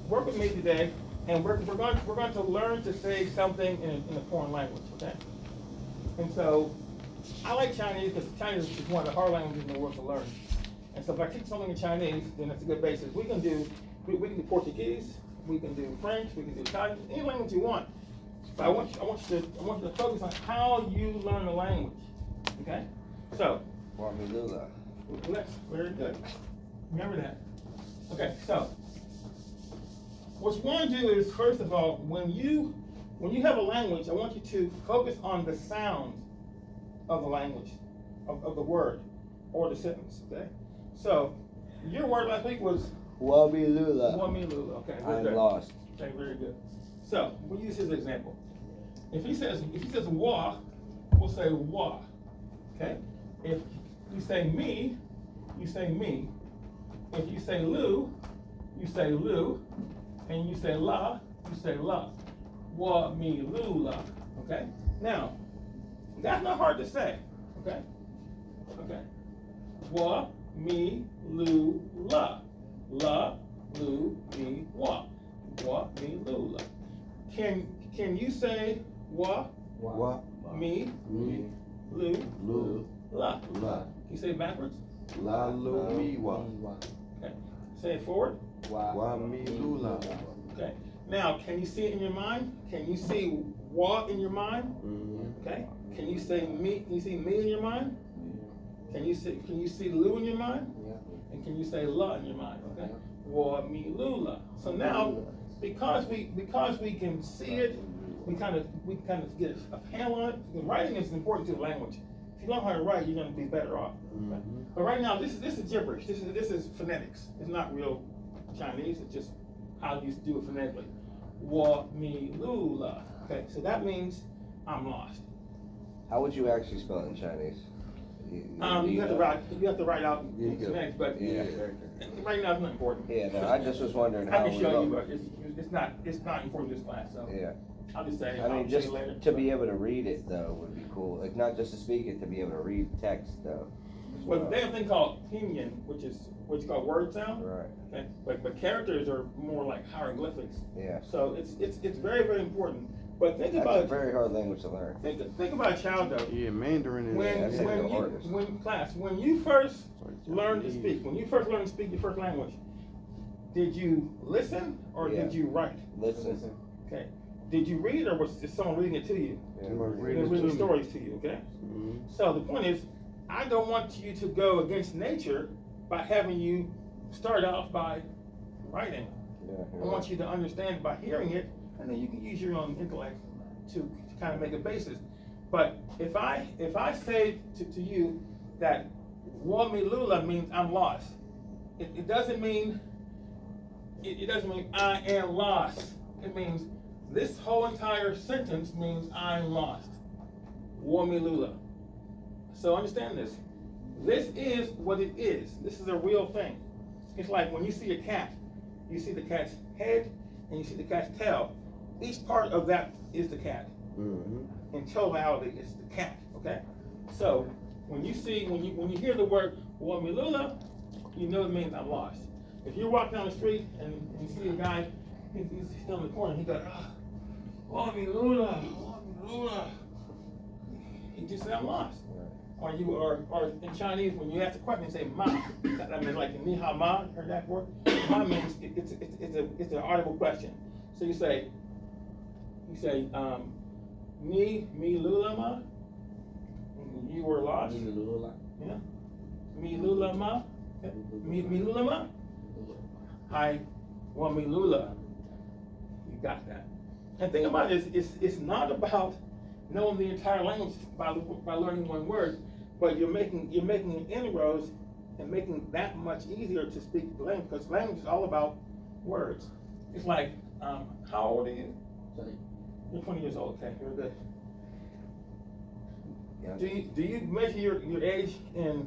work with me today, and we're going to learn to say something in a foreign language, okay? And so, I like Chinese because Chinese is one of the hard languages in the world to learn. And so if I teach something in Chinese, then it's a good basis. We can do Portuguese, we can do French, we can do Italian, any language you want. But I want you to focus on how you learn the language, okay? So, Wamilula. let's, very good. Remember that. Okay, so, what you want to do is, first of all, when you have a language, I want you to focus on the sounds of the language, of the word, or the sentence, okay? So, your word last week was Wamilula. Wamilula, okay, very I'm good. lost. Okay, very good. So, we'll use his example. If he says wa, we'll say wa, okay? If you say me, you say me. If you say lu, you say lu. And you say la, you say la. Wa, mi, lu, la, okay? Now, that's not hard to say, okay? Okay. Wa, mi, lu, la. La, lu, mi, wa. Wa, mi, lu, la. Can you say wa, Wa, mi, mi, lu, lu, la? la, Can you say it backwards? la, lu, mi, wa. Okay. Say it forward. Wa, mi, lu, la. Okay. Now, can you see it in your mind? Can you see wa in your mind? Mhm. Okay. Can you say me? Can you see me in your mind? Can you see lu in your mind? And can you say la in your mind? Okay. Wa, mi, lu, la. So now, because we can see it, we kind of get a handle on it. The writing is important to the language. If you learn how to write, you're going to be better off. Okay? But right now, this is gibberish. This is phonetics. It's not real Chinese. It's just how you do it phonetically. Wa, mi, lu, la. Okay, so that means I'm lost. How would you actually spell it in Chinese? You have to write out Yeah, you go. phonetics, but Yeah. right now it's not important. Yeah, no, I just was wondering I how can we show you, go. but it's not important in this class. So Yeah. I'll just say. I I'll mean, show just you later. to be able to read it though would be cool. Like not just to speak it, to be able to read text though. as Well, well. they have a thing called pinyin, which is what's called word sound. Right. Okay, but characters are more like hieroglyphics. Yeah. So it's very, very important. But think That's about a very hard language to learn. think about a child though. Yeah, Mandarin is. When that's like the hardest. when you first learn to speak, when you first learn to speak your first language, did you listen or Yeah. did you write? Listen. Okay. Did you read or was someone reading it to you? Yeah. Somebody They're reading it reading to me. stories to you, okay? Mhm. So the point is, I don't want you to go against nature by having you start off by writing. Yeah, I want you to understand by hearing it, and then you can use your own intellect to kind of make a basis. But if I say to you that Wamilula means I'm lost, it doesn't mean I am lost. It means this whole entire sentence means I'm lost. Wamilula. So understand this. This is what it is. This is a real thing. It's like when you see a cat, you see the cat's head and you see the cat's tail. Each part of that is the cat. Mhm. In totality, it's the cat. Okay. So when you hear the word Wamilula, you know it means I'm lost. If you're walking down the street and you see a guy, he's still in the corner, he goes, Wamilula, Wamilula. He just said I'm lost. Or in Chinese, when you ask a question, you say ma. I mean, like ni hao ma, heard that before? Ma means it's an audible question. So you say mi lula ma. You were lost. Yeah. Mi lula ma. Mi lula ma. Hi, wa mi lula. You got that. And think about it, it's not about knowing the entire language by learning one word, but you're making inroads and making that much easier to speak the language, because language is all about words. It's like, how old are you? You're 20 years old. Okay, very good. Yeah. Do you measure your age in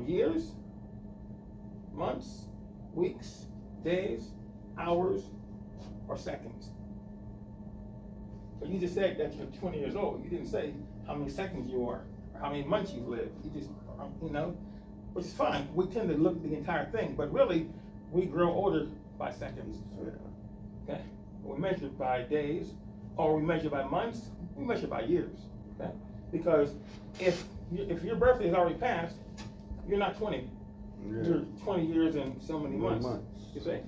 years, months, weeks, days, hours, or seconds? But you just said that you're 20 years old. You didn't say how many seconds you are or how many months you've lived. You just, which is fine. We tend to look at the entire thing, but really, we grow older by seconds. Okay? We measure by days, or we measure by months. We measure by years. Okay? Because if your birthday is already passed, you're not 20. Yeah. You're 20 years and so many months. You see?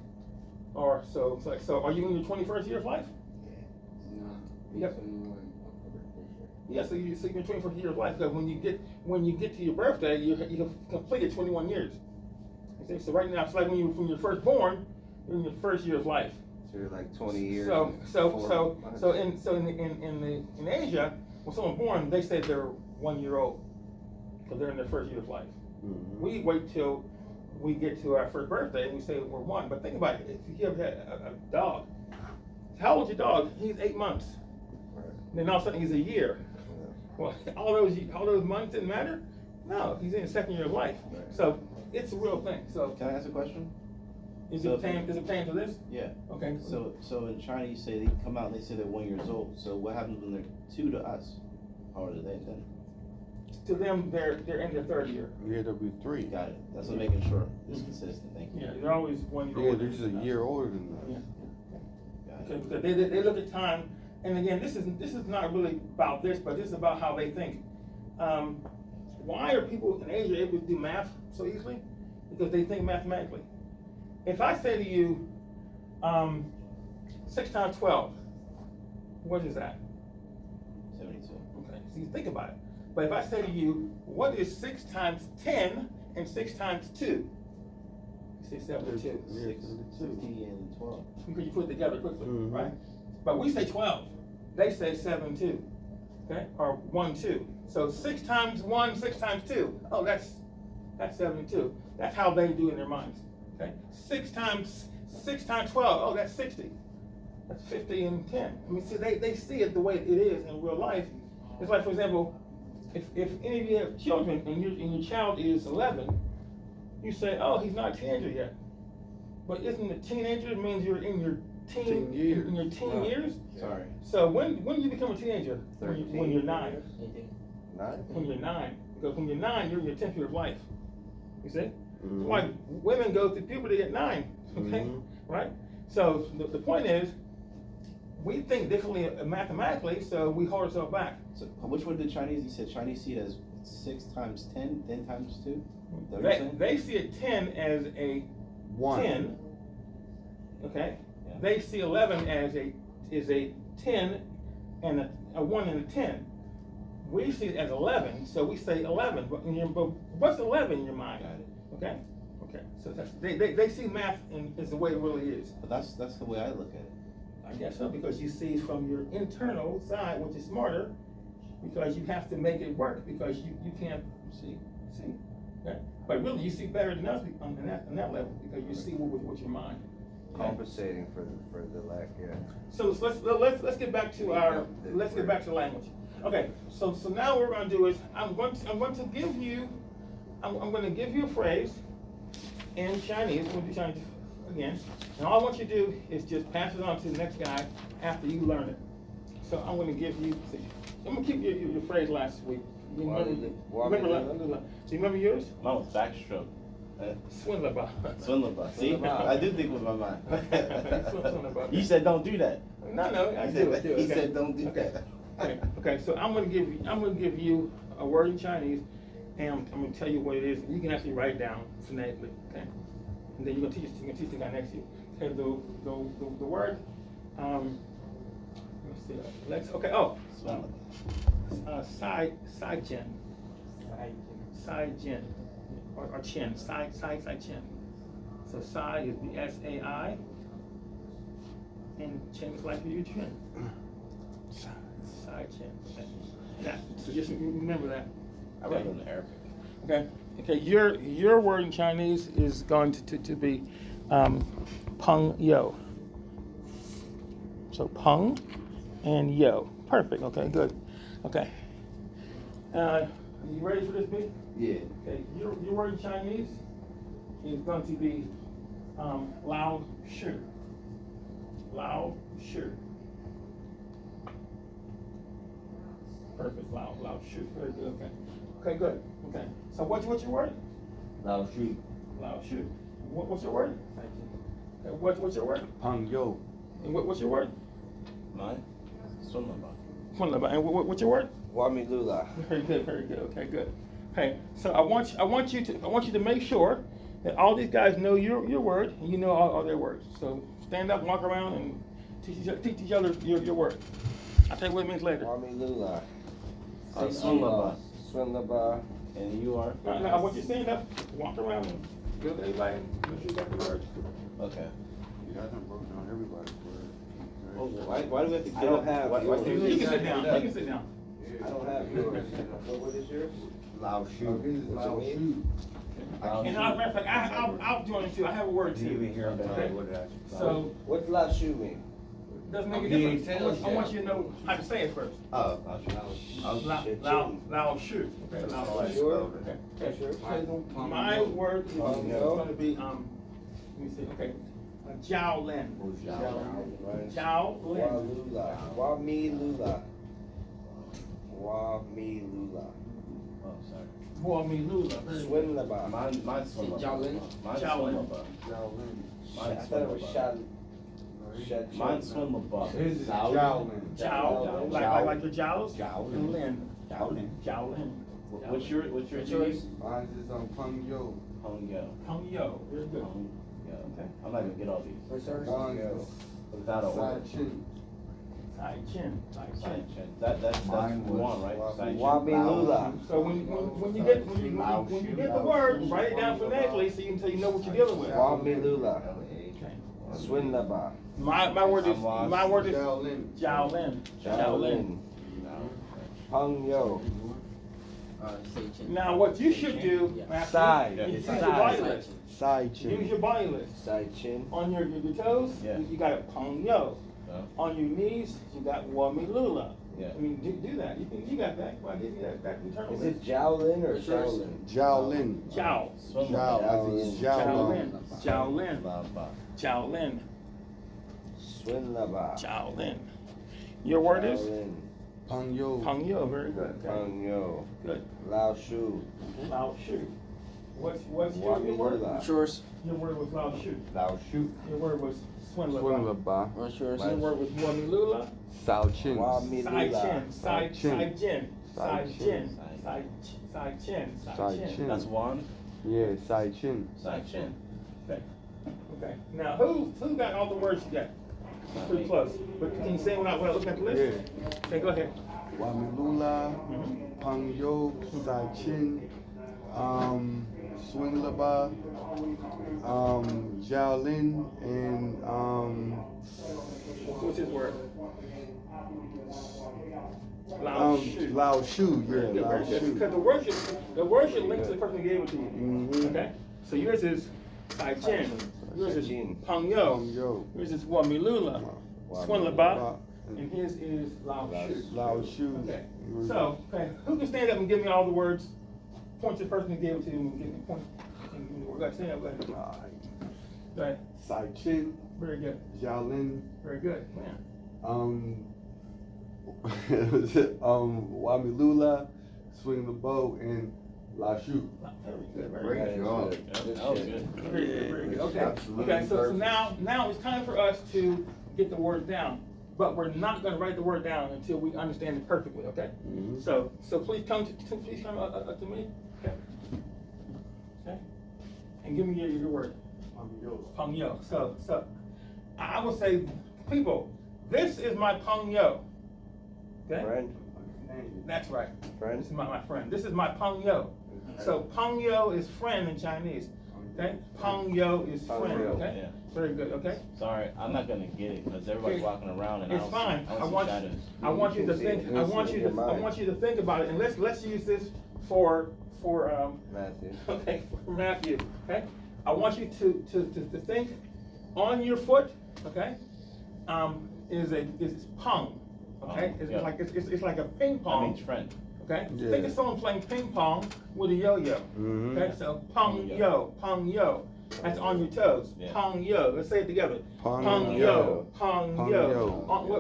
Or so are you in your 21st year of life? Yep. Yeah, so you're 21st year of life, because when you get to your birthday, you have completed 21 years. You see? So right now, it's like when you're first born, you're in your first year of life. So you're like 20 years. So in Asia, when someone's born, they say they're 1 year old because they're in their first year of life. Mhm. We wait till we get to our first birthday and we say we're 1. But think about it: if you ever had a dog, how old's your dog? He's 8 months. Then all of a sudden he's a year. Well, all those months didn't matter. No, he's in his second year of life. So it's a real thing. So Can I ask a question? is So- it paying for this? Yeah. Okay. So in China, you say they come out and they say they're 1 year old. So what happens when they're 2 to us? How old are they then? To them, they're in their third year. Yeah, there'll be 3. Got it. That's what I'm making sure it's consistent. Thank you. Yeah, they're always 1 year Yeah, older they're just a than us. year older than us. Yeah. Got Okay, it. because they look at time, and again, this is not really about this, but this is about how they think. Why are people in Asia able to do math so easily? Because they think mathematically. If I say to you, 6 times 12, what is that? 72. Okay, so you think about it. But if I say to you, what is 6 times 10 and 6 times 2? You say 72. Yeah, 60 and 12. Because you put it together quickly, Mhm. right? But we say 12. They say 7, 2. Okay? Or 1, 2. So 6 times 1, 6 times 2. Oh, that's 72. That's how they do it in their minds. Okay? 6 times 12. Oh, that's 60. That's 50 and 10. I mean, see, they see it the way it is in real life. It's like, for example, if any of you have children and your child is 11, you say, oh, he's not a teenager yet. But isn't a teenager means you're in your teen years. in your teen Wow. years? Sorry. So when do you become a teenager? When 13 you're 9. 9? When you're 9. Because when you're 9, you're in your 10th year of life. You see? Mhm. Like women go through puberty at 9. Okay? Mhm. Right? So the point is, we think differently mathematically, so we hold ourselves back. So which one did Chinese? You said Chinese see it as 6 times 10, 10 times 2? Is that what you're saying? They see a 10 as a 1. 10. Okay? Yeah. They see 11 as a 10 and a 1 and a 10. We see it as 11, so we say 11. But what's 11 in your mind? Got it. Okay? Okay. So they see math as the way it really is. But that's the way I look at it. I guess so, because you see from your internal side, which is smarter, because you have to make it work, because you can't see. Okay? But really, you see better than us on that level, because you see with your mind. Okay? Compensating for the lack, yeah. So let's get back to our the language. Okay, so now what we're going to do is I'm going to give you a phrase in Chinese. We'll do Chinese again, and all I want you to do is just pass it on to the next guy after you learn it. So I'm going to give you. I'm going to keep your phrase last week. You remember yours? Mine was backstroke. Swindler bar. Swindler bus. See, I did think with my mind. Swindler bar. You said don't do that. No, I He do said, it. he said don't do that. Okay, so I'm gonna give you a word in Chinese, and I'm gonna tell you what it is. You can actually write it down phonetically, okay? And then you're gonna teach the guy next to you. Okay, the word. Let me see. Let's. Okay. Oh. Sai Jin. Sai Jin. Or chin. Sai chin. So Sai is the S-A-I, and chin is like your chin. Side chin. Yeah. So just remember that. I read it in Arabic. Okay. Okay. Your word in Chinese is going to be Peng Yo. So Peng and Yo. Perfect. Okay, good. Okay. You ready for this, B? Yeah. Okay, your word in Chinese is going to be Lao Shi. Lao Shi. Perfect. Lao Shi. Very good. Okay. Okay, good. Okay. So what's your word? Lao Shi. Lao Shi. What's your word? Thank you. Okay, what's your word? Pang Yo. And what's your word? Mine? Swimlaba. And what's your word? Wami Lula. Very good, very good. Okay, good. Okay, so I want you to make sure that all these guys know your word and you know all their words. So stand up, walk around, and teach each other your word. I'll tell you what it means later. Wami Lula. Swimlaba. Swinlaba. And you are? Now, I want you to stand up, walk around, and go to everybody, and make sure you got the words. Okay. Yeah, I done broke down everybody's Oh, word. why do we have to I get don't up? have Why yours. do You we can sit down. You can sit down. I don't have yours. What is yours? Lao Shi. Oh, this is Lao Shu. And as a matter of fact, I'll join it too. I have a word Didn't too. even hear him Okay. say what it actually. So What's La Shu mean? doesn't make a He ain't difference. tell us I want yet. you to know how to say it first. Oh. Lao Shu. Okay, Lao That's Shu. yours? Okay. That's yours? My word is Peng Yo. going to be let me see. Okay, Jiao Lin. Jiao Lin. Walula. Wami Lula. Wami Lula. Oh, sorry. Boy, me Lula. Very good. Swinlaba. Mine's Swimlaba. Jiaolin? Mine's Jiaolin. Swimlaba. I Mine's thought it was Swimlaba. Shad. Mine's Swimlaba. His is Jiao. Jiaolin. Jiao, like your Jiaos. Jiao. And Lin. Jiaolin. Jiao Lin. What's your What's yours? choice? Mine's is Pang Yo. Hung Yo. Peng Yo. Very good. Hung Yo. Okay. I'm not gonna get all these. What's yours? Mine's is Without a order. Sai Chin. Sai Chin. Sai Chin. That's Mine the one, was right? Sai Chin. Wami Lula. So when you get the word, write it down phonetically so you know what you're dealing with. Wami Lula. Okay. Swinlaba. My word is Jiaolin. Jiao Lin. Jiao Lin. Peng Yo. Now what you should do, Matthew, Sai. is use Sai. your body list. Sai Use Chin. your body list. Sai Chin. On your toes, Yeah. you got a Peng Yo. Yeah. On your knees, you got Wami Lula. Yeah. I mean, do that. You got that. Well, I give you that internal Is list. it Jiaolin or Shaolin? Jiaolin. Jiao. Jiao. Jiaolin. Jiaolin. Jiaolin. Baba. Jiaolin. Swinlaba. Jiaolin. Your word is Jiaolin. Pang Yo. Peng Yo. Very good. Okay. Peng Yo. Good. Lao Shu. Lao Shu. What's your Wami word? Lula. Yours? Your word was Lao Shu. Lao Shi. Your word was Swinlaba. Swinlaba. What's yours? Your word was Wami Lula. Sao Chin. Wami Sai Lula. Chin. Sai Chin. Jin. Sai Sai Jin. Chin. Sai Chin. Sai Sai Chin. Chin. That's one. Yeah, Sai Chin. Sai Chin. Okay. Okay. Now who got all the words you got? Pretty close. But can you say it without looking at the list? Yeah. Okay, go ahead. Wami Lula. Mhm. Pang Yo. Sai Chin. Swinlaba. Jiaolin. And What's his word? Lao Shu. Lao Shu. Yeah, Very good, Lao very good. Shu. Because the word should link to the person who gave it to you. Mhm. Okay? So yours is Sai Chin. Yours is Chin. Peng Yo. Pang Yo. Yours is Wami Lula. Wami Swinlaba. And his is Lao Shu. Lao Shu. Okay. So, okay, who can stand up and give me all the words? Point to the person who gave it to you and give me point. And give me the word. Go ahead, stand up. Go ahead. Go ahead. Sai Chin. Very good. Jiaolin. Very good. Man. Wami Lula, Swing the Bow, and La Shu. Very good. Very Great good. job. That was good. Very good. Very good. Okay. Absolutely Okay. So perfect. now it's time for us to get the word down, but we're not going to write the word down until we understand it perfectly. Okay. Mhm. So please come up to me. Okay. Okay. And give me your word. Peng Yo. So I would say, people, this is my Peng Yo. Okay? Friend. That's right. Friend. This is my friend. This is my Peng Yo. So Peng Yo is friend in Chinese. Okay? Peng Yo is Peng friend. Yo. Okay? Yeah. Very good. Okay? Sorry, I'm not gonna get it because everybody's Okay. walking around and I It's don't fine. see, I I don't want see shadows. I want you to You can think. see it. I It's want in you your to. I mind. want you to think about it, and let's use this for Matthew. okay, for Matthew. Okay, I want you to think on your foot, okay? Is pong, okay? It's Yeah. like it's like a ping That pong. means friend. Okay? Yeah. Think of someone playing ping pong with a yo-yo. Mhm. Okay? So pong yo, pong yo. That's on your toes. Yeah. Pong yo. Let's say it together. Pong Pong yo. yo. Pong Pong yo. yo.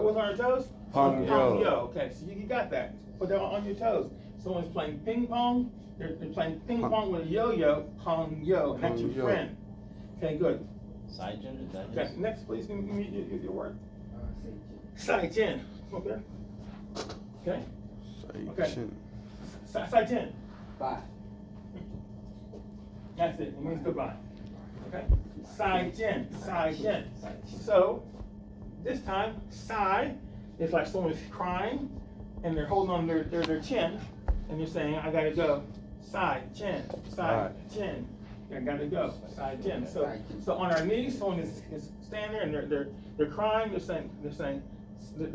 What's on your toes? Pong Pong yo. yo. Okay, so you got that. Put that on your toes. Someone's playing ping pong. They're playing ping pong with a yo-yo. Pong yo. And that's your Pong yo. friend. Okay, good. Side gender, is that Okay, his? next please give me your word. Sai Chen. Come up here. Okay? Okay. Sai Chen. Bye. That's it. It means goodbye. Okay? Sai Chen. Sai Chen. So, this time, Sai is like someone's crying and they're holding on their chin and they're saying, I gotta go. Sai Chen. Sai Chen. I gotta go. Sai Chen. So on our knees, someone is standing there and they're crying. They're saying they're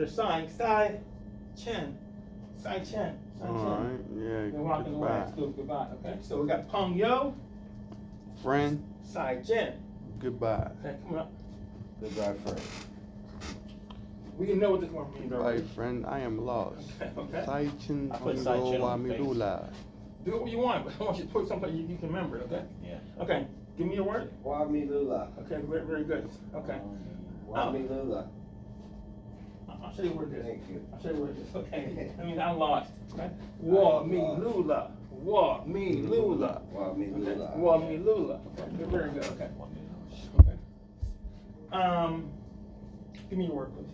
sighing. Sai Chen. Sai Chen. Sai Chen. Alright, yeah, They're walking away. goodbye. It's good, goodbye. Okay. So we got Peng Yo, Friend, Sai Chen. goodbye. Okay, come on. Goodbye, friend. We can know what this one means Bye, already. friend, I am lost. Okay. Saichin I put Sai Chen on the face. Wamidula. Do what you want, but I want you to put something you can remember. Okay. Yeah. Okay. Give me a word. Wami Lula. Okay. Very, very good. Okay. Wami Lula. I'll show you where it is. Thank you. I'll show you where it is. Okay. I mean, I'm lost. Okay. Wa mi lula. Wa mi lula. Wami Okay. Lula. Wa mi lula. Okay. Very good. Okay. Okay. Give me your word, please.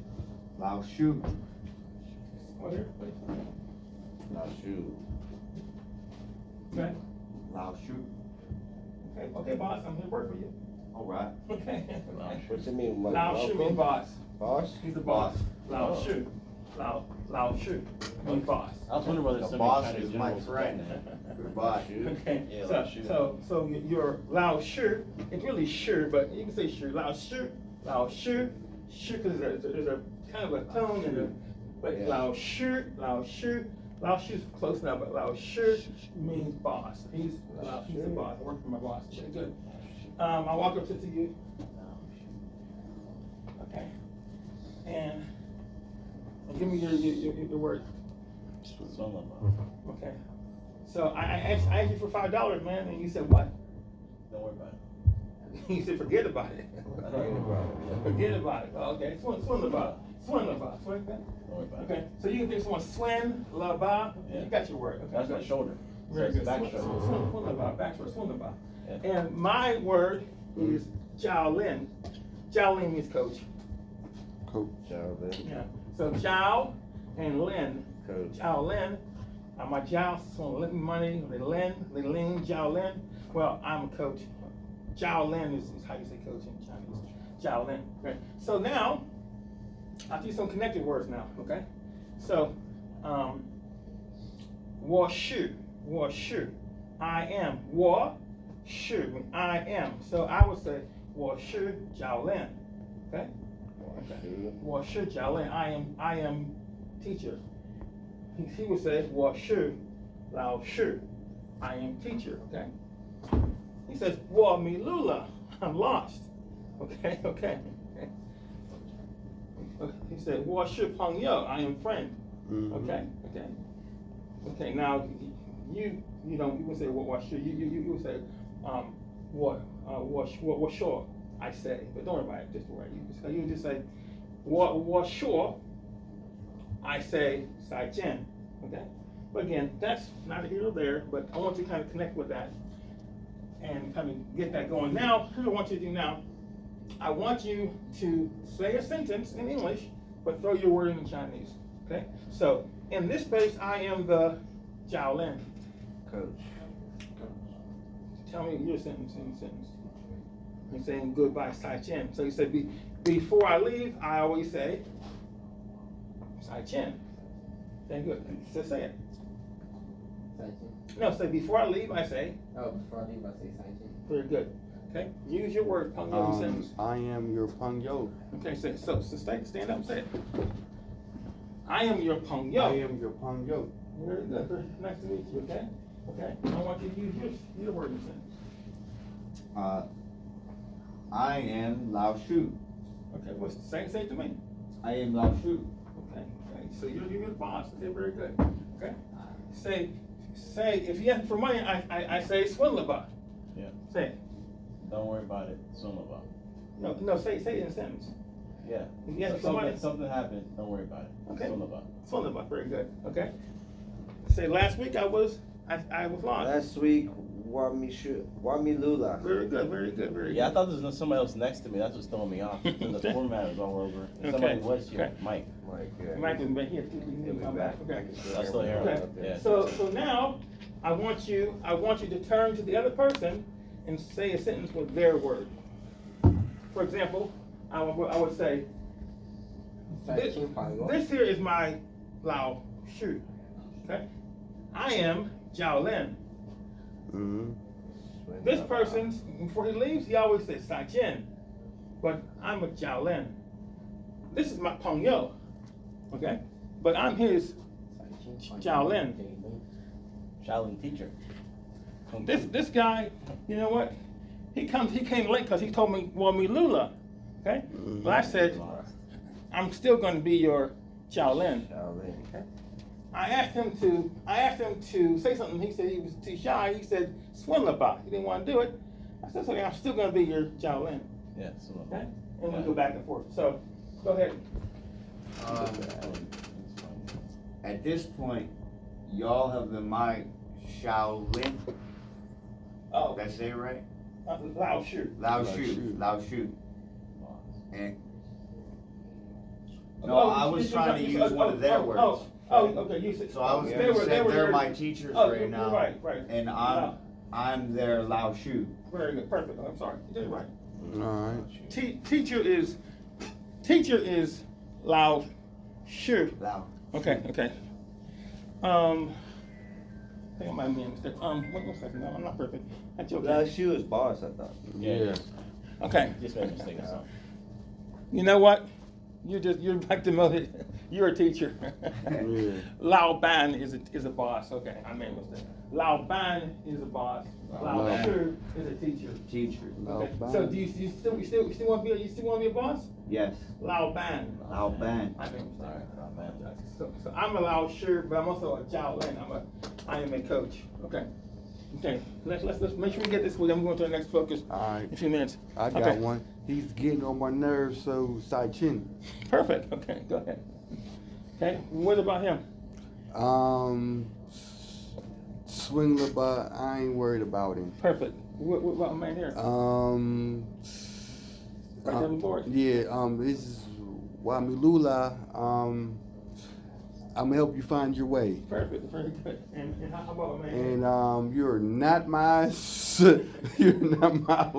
Lao Shu. What here, please? Now shoot. Okay. Lao Shu. Okay. Okay, boss. I'm here to work for you. Alright. Okay. What's it mean? Like, Lao Shu means welcome? boss. Boss? He's the boss. Lao Shu. Lao Shu means boss. I was wondering whether The somebody boss Chinese is my generals said friend. that. Goodbye. Okay, Yeah, Lao Shu. so your Lao Shu, it's really Shu, but you can say Shu, Lao Shu, because there's a kind of a tone in the, but Yeah. Lao Shu's close enough, but Lao Shu means boss. He's the boss. I work for my boss. Very good. I'll walk up to you. Okay. And give me your word. Okay. So I asked you for $5, man, and you said what? Don't worry about it. You said forget about it. Forget about it. Oh, okay. Swin about. Swin about. Swin. Don't worry about it. Okay. So you can think someone swin laba. Yeah. You got your word. Okay. That's my good. shoulder. Very So good. it's back Swin shoulder. about. Back shoulder. Swin about. Yeah. And my word is Jiao Lin. Jiao Lin means coach. Coach. Yeah. So Jiao and Lin. Coach. Jiao Lin. My Jiao, someone lent me money. They lend, Jiao Lin. Well, I'm a coach. Jiao Lin is how you say coach in Chinese. Jiao Lin. Okay. So now, I'll do some connected words now. Okay. So, 我是, I am. 我是, I am. So I would say 我是 Jiao Lin. Okay. Okay. 我是 Jiao Lin. I am teacher. He would say 我是老师. I am teacher. Okay. He says 我迷路了. I'm lost. Okay. Okay. He said 我是朋友. I am friend. Mhm. Okay. Okay. Okay. Now you would say 我是. You would say 我说. I say, but don't worry about it. Just the way you just say 我说. I say 再见. Okay. But again, that's not here or there. But I want you to kind of connect with that and kind of get that going. Now, here's what I want you to do now. I want you to say a sentence in English, but throw your word in Chinese. Okay? So, in this space, I am the Jiao Lin. Coach. Tell me your sentence in a sentence. You're saying goodbye, Sai Chen. So you say, before I leave, I always say, Sai Chen. Okay, good. So say it. No, say before I leave, I say, Oh, before I leave, I say Sai Chen. very good. Okay? Use your word, Peng Yo sentence. I am your Peng Yo. Okay, so stand up and say it. I am your Peng Yo. I am your Peng Yo. Very good. Very nice to meet you, okay? Okay. I want you to use your word in the sentence. I am Lao Shu. Okay, well, say it to me. I am Lao Shu. Okay, so you're the boss. Okay, very good. Okay, say, if you ask for money, I say swindler. Yeah. Say it. Don't worry about it. Swindler. No, say it in a sentence. Yeah. If you ask for money, Something happened. Don't worry about it. Okay. Swindler. swindler. Very good. Okay. Say last week I was lost. Last week, Wamilula. Very good. Very good. Very Yeah, I good. thought there was somebody else next to me. That's what's throwing me off. The format was all over. And somebody Okay. was here. Okay. Mike. Mike, yeah. Mike is back here. He He'll can be come back. Okay. I still hear Okay. him. Yeah. So now I want you to turn to the other person and say a sentence with their word. For example, I would say, this here is my Lao Shu. Okay? I am Jiao Lin. Mhm. This person, before he leaves, he always says Sai Chen. But I'm a Jiao Lin. This is my Peng Yo. Okay? But I'm his Jiao Lin. Shaolin teacher. This guy, you know what? He came late because he told me Lula. Okay? But I said, I'm still going to be your Shaolin. Okay? I asked him to say something. He said he was too shy. He said swindler bot. He didn't want to do it. I said, okay, I'm still going to be your Shaolin. Yeah. Okay? And we go back and forth. So, go ahead. At this point, y'all have been my Shaolin. Oh, Did I say it right? Lao Shu. Lao Lao Shu. Shu. Lao Shu. And no, Oh, I was trying to use one of their words. Okay. You said So I was they gonna were- say they were they're your- my teachers Oh, right you're now. right. And Lao. I'm their Lao Shu. Very good. Perfect. I'm sorry. You did it right. All right. Teacher is Lao Shu. Lao. Okay. I think I might have made a mistake. One second. No, I'm not perfect. That's okay. Lao Shu is boss, I thought. Yeah. Okay. Just made a mistake. That's all. You know what? You're back to mode. You're a teacher. Yeah. Lao Ban is a boss. Okay, I made a mistake. Lao Ban is a boss. Lao Lao. Shu is a teacher. Teacher. Lao Okay. Ban. So do you still want to be a boss? Yes. Lao Ban. Lao Ban. I made a mistake. Alright, man. So I'm a Lao Shu, but I'm also a Jiao Lin. I am a coach. Okay. Let's make sure we get this. I'm going to the next focus All right. in a few minutes. I got Okay. one. He's getting on my nerves, so Sai Chin. Perfect. Okay, go ahead. Okay, what about him? Swindler, but I ain't worried about him. Perfect. What about my man here? Right there on the board. Yeah, this is Wamilula. I'm gonna help you find your way. Perfect. Very good. And how about my man here? And you're not my you're not my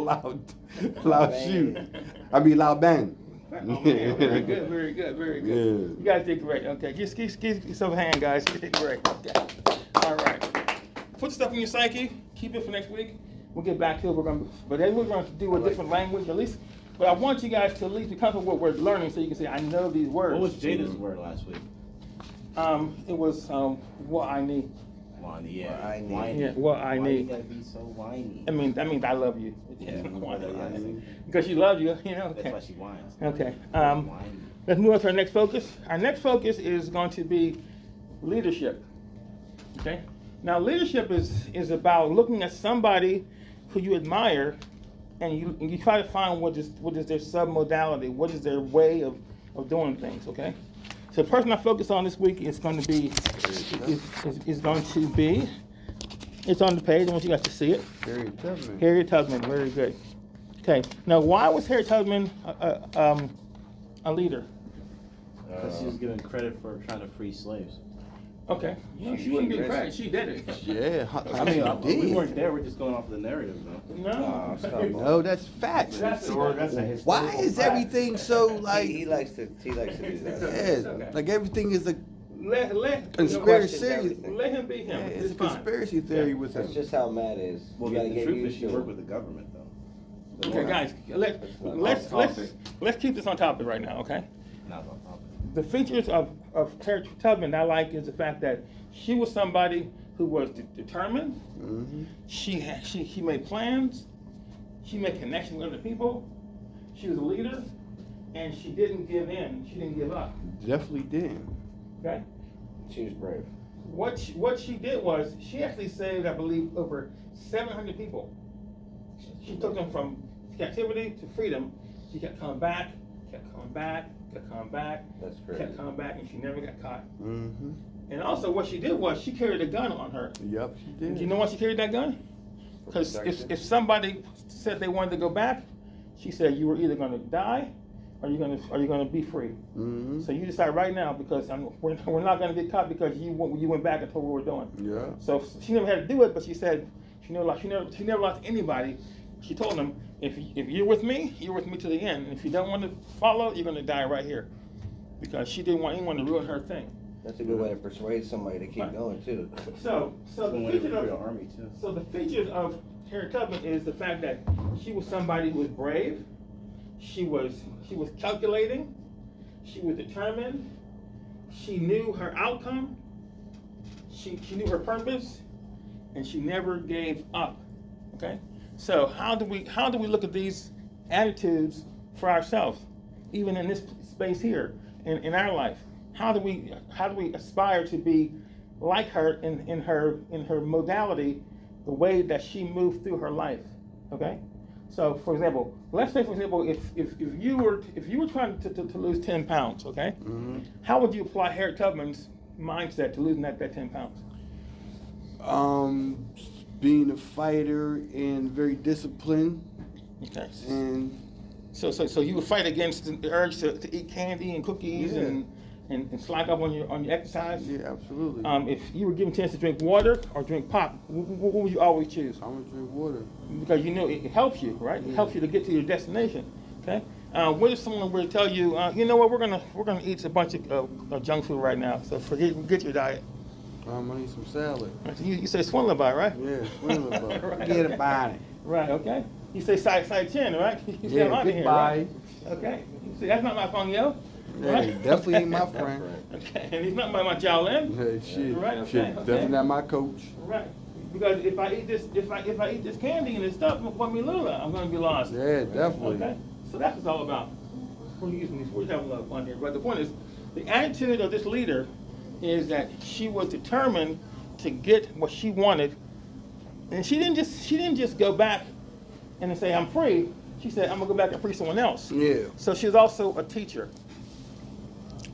Lao Shu. I mean Lao Ban. Oh, man, very good. Very good. Very good. Yeah. You guys did great. Okay, give yourself a hand, guys. You did great. Okay. All right. Put the stuff in your psyche. Keep it for next week. We'll get back to it. But then we're going to do a different language at least. But I want you guys to at least be comfortable with what we're learning, so you can say, I know these words. What was Jada's word last week? It was what I need. Whiny. Yeah. What I need. Whiny. Yeah, what I Why need. you gotta be so whiny? I mean, I love you. Yeah. Because she loves you, you know. That's Okay. why she whines. Okay. Whiny. Let's move on to our next focus. Our next focus is going to be leadership. Okay. Now, leadership is about looking at somebody who you admire, and you try to find what is their submodality, what is their way of doing things. Okay. So the person I focus on this week is going to be it's on the page. I want you guys to see it. Harriet Tubman. Harriet Tubman, very good. Okay, now why was Harriet Tubman a leader? Because she was given credit for trying to free slaves. Okay, no, she wouldn't be credit. She did it. Yeah, I mean, she we did. weren't there. We're just going off the narrative, man. No, No, that's facts. That's a- Why is everything so like? He likes to do that. Yeah, like everything is a let conspiracy. questions everything. let him be Yeah, him. it's a fine. conspiracy theory with That's him. just how Matt is. Well, You gotta the get truth is used she to worked it. with the government, though. Okay, guys, let's keep this on topic right now. Okay. Not on topic. The features of Harriet Tubman I like is the fact that she was somebody who was determined. Mhm. She made plans. She made connections with other people. She was a leader, and she didn't give in. She didn't give up. Definitely did. Okay. She was brave. What she did was she actually saved, I believe, over 700 people. She took them from captivity to freedom. She kept coming back, kept coming back, kept coming back, That's crazy. kept coming back, and she never got caught. Mm-hmm. And also, what she did was she carried a gun on her. Yep, she did. Do you know why she carried that gun? Because if somebody said they wanted to go back, she said you were either going to die or you're going to be free. Mm-hmm. So you decide right now, because we're not going to get caught because you went back and told what we're doing. Yeah. So she never had to do it, but she said she never lost anybody. She told them, if you're with me to the end. And if you don't want to follow, you're going to die right here, because she didn't want anyone to ruin her thing. That's a good way to persuade somebody to keep Right. going too. So the army too. So the features of Harriet Tubman is the fact that she was somebody who was brave. She was calculating. She was determined. She knew her outcome. She knew her purpose, and she never gave up. Okay. So how do we look at these attitudes for ourselves, even in this space here in our life? How do we aspire to be like her in her modality, the way that she moved through her life? Okay. So, for example, let's say, if you were trying to lose 10 pounds, okay, Mm-hmm. how would you apply Harriet Tubman's mindset to losing that 10 pounds? Being a fighter and very disciplined, Okay. and So you would fight against the urge to eat candy and cookies Yeah. and slack up on your exercise. yeah, absolutely. If you were given a chance to drink water or drink pop, what would you always choose? I'm gonna drink water. Because you know it helps you, right? It Yeah. helps you to get to your destination. Okay. What if someone were to tell you, you know what, we're gonna eat a bunch of junk food right now, so forget your diet. I'm gonna eat some salad. You say swindler by, right? Yeah, swindler, but Right. forget about it. Right. Okay. You say side chin, right? You say, I'm Yeah, out of here, goodbye. right? Okay. You say that's not my Pongyo. Yeah, Right? definitely ain't my friend. Okay. And he's not my Jowlin. Hey, shit, Right, okay, shit, okay. definitely not my coach. Right. Because if I eat this candy and this stuff, what me Lula, I'm gonna be lost. Yeah, definitely. Okay. So that's what it's all about. We're using these. We're having a lot of fun here. But the point is, the attitude of this leader is that she was determined to get what she wanted, and she didn't just go back and say I'm free. She said I'm gonna go back and free someone else. Yeah. So she was also a teacher.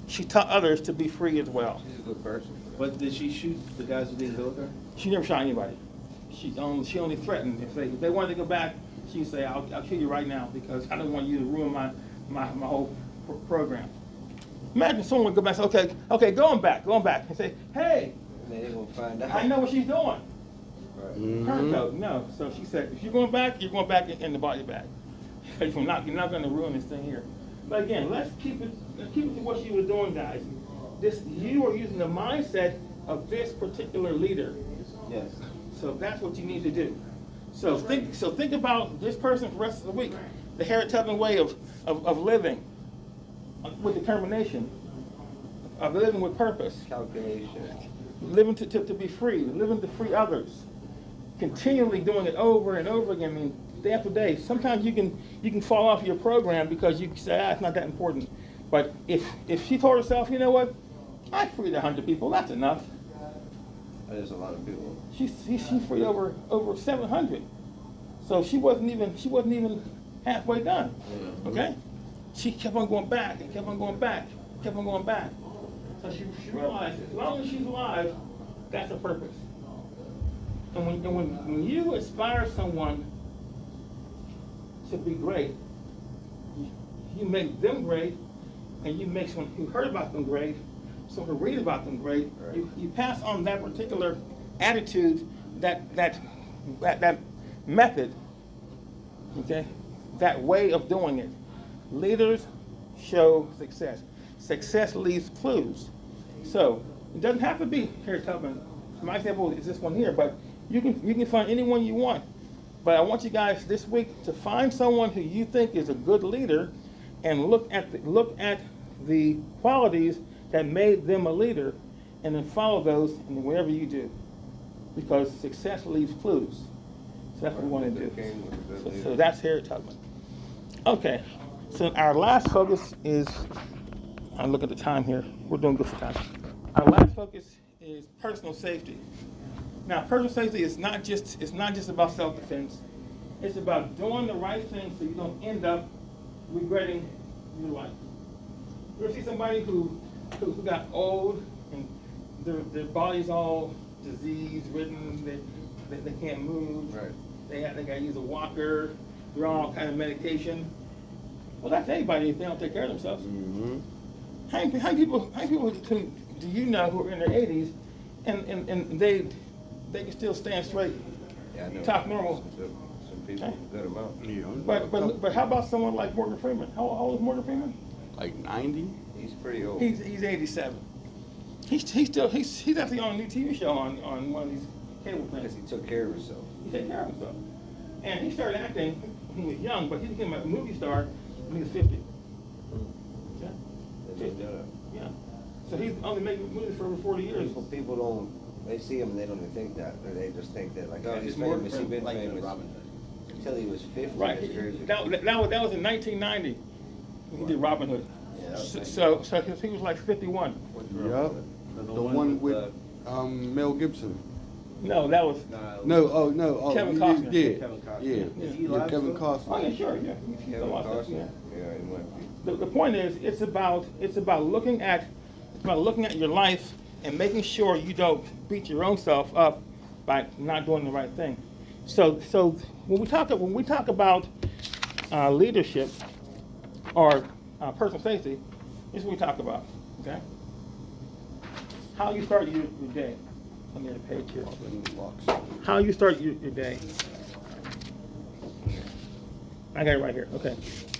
She taught others to be free as well. She's a good person. But did she shoot the guys who didn't go with her? She never shot anybody. She only threatened. If they wanted to go back, she'd say, I'll kill you right now because I don't want you to ruin my whole program. Imagine someone would go back and say, okay, going back, and say, hey, And then they're gonna find out. I know what she's doing. Right. Mhm. No. So she said, if you're going back in the body bag. You're not going to ruin this thing here. But again, let's keep it to what she was doing, guys. You are using the mindset of this particular leader. Yes. So that's what you need to do. So think about this person for the rest of the week. The Harriet Tubman way of living with determination, of living with purpose, Calculation. living to be free, living to free others, continually doing it over and over again. I mean, day after day. Sometimes you can fall off your program because you say, it's not that important. But if she told herself, you know what, I freed 100 people, that's enough. That is a lot of people. She freed over 700. So she wasn't even halfway done. Okay? She kept on going back and kept on going back, kept on going back. So she realized as long as she's alive, that's her purpose. And when you inspire someone to be great, you make them great, and you make someone who heard about them great, someone who read about them great. Right. You pass on that particular attitude, that method, okay, that way of doing it. Leaders show success. Success leaves clues. So it doesn't have to be Harriet Tubman. My example is this one here, but you can find anyone you want. But I want you guys this week to find someone who you think is a good leader, and look at the qualities that made them a leader, and then follow those in whatever you do, because success leaves clues. So that's what we want to do. So that's Harriet Tubman. Okay, So our last focus is, I look at the time here, we're doing good for time. Our last focus is personal safety. Now, personal safety is not just about self-defense. It's about doing the right thing so you don't end up regretting your life. You ever see somebody who got old and their body's all disease-ridden, they can't move, Right. they got to use a walker, they're on all kind of medication. Well, that's anybody if they don't take care of themselves. Mm-hmm. How many people do you know who are in their 80s and they can still stand straight, Yeah, I know. talk normal? Some people, good amount. Yeah. But how about someone like Morgan Freeman? How old is Morgan Freeman? Like 90? He's pretty old. He's 87. He's actually on a new TV show on one of these cable Because things. he took care of himself. He takes care of himself. And he started acting when he was young, but he became a movie star when he was 50. Yeah. Yeah. So he's only making movies for over 40 years. People don't, they see him and they don't even think that. Or they just think that, like, oh, Yeah, he's he's more famous, he's been like famous. Robin Hood. Until he was 50. Right. That's crazy. That was in 1990. He did Robin Hood. Yeah, that was So he was like 51. Yep. The one with Mel Gibson. No, that was. No, oh, no. Oh, Kevin yeah, Costner. Yeah, Kevin Costner. yeah. Is he Yeah, alive Kevin still? Costner. Oh yeah, sure, yeah. He's Kevin alive, Costner. yeah. Yeah, he might be. The point is, it's about looking at your life and making sure you don't beat your own self up by not doing the right thing. So when we talk about leadership or personal safety, this is what we talk about. Okay, how you start your day. I'm going to page here. How you start your day. I got it right here. Okay.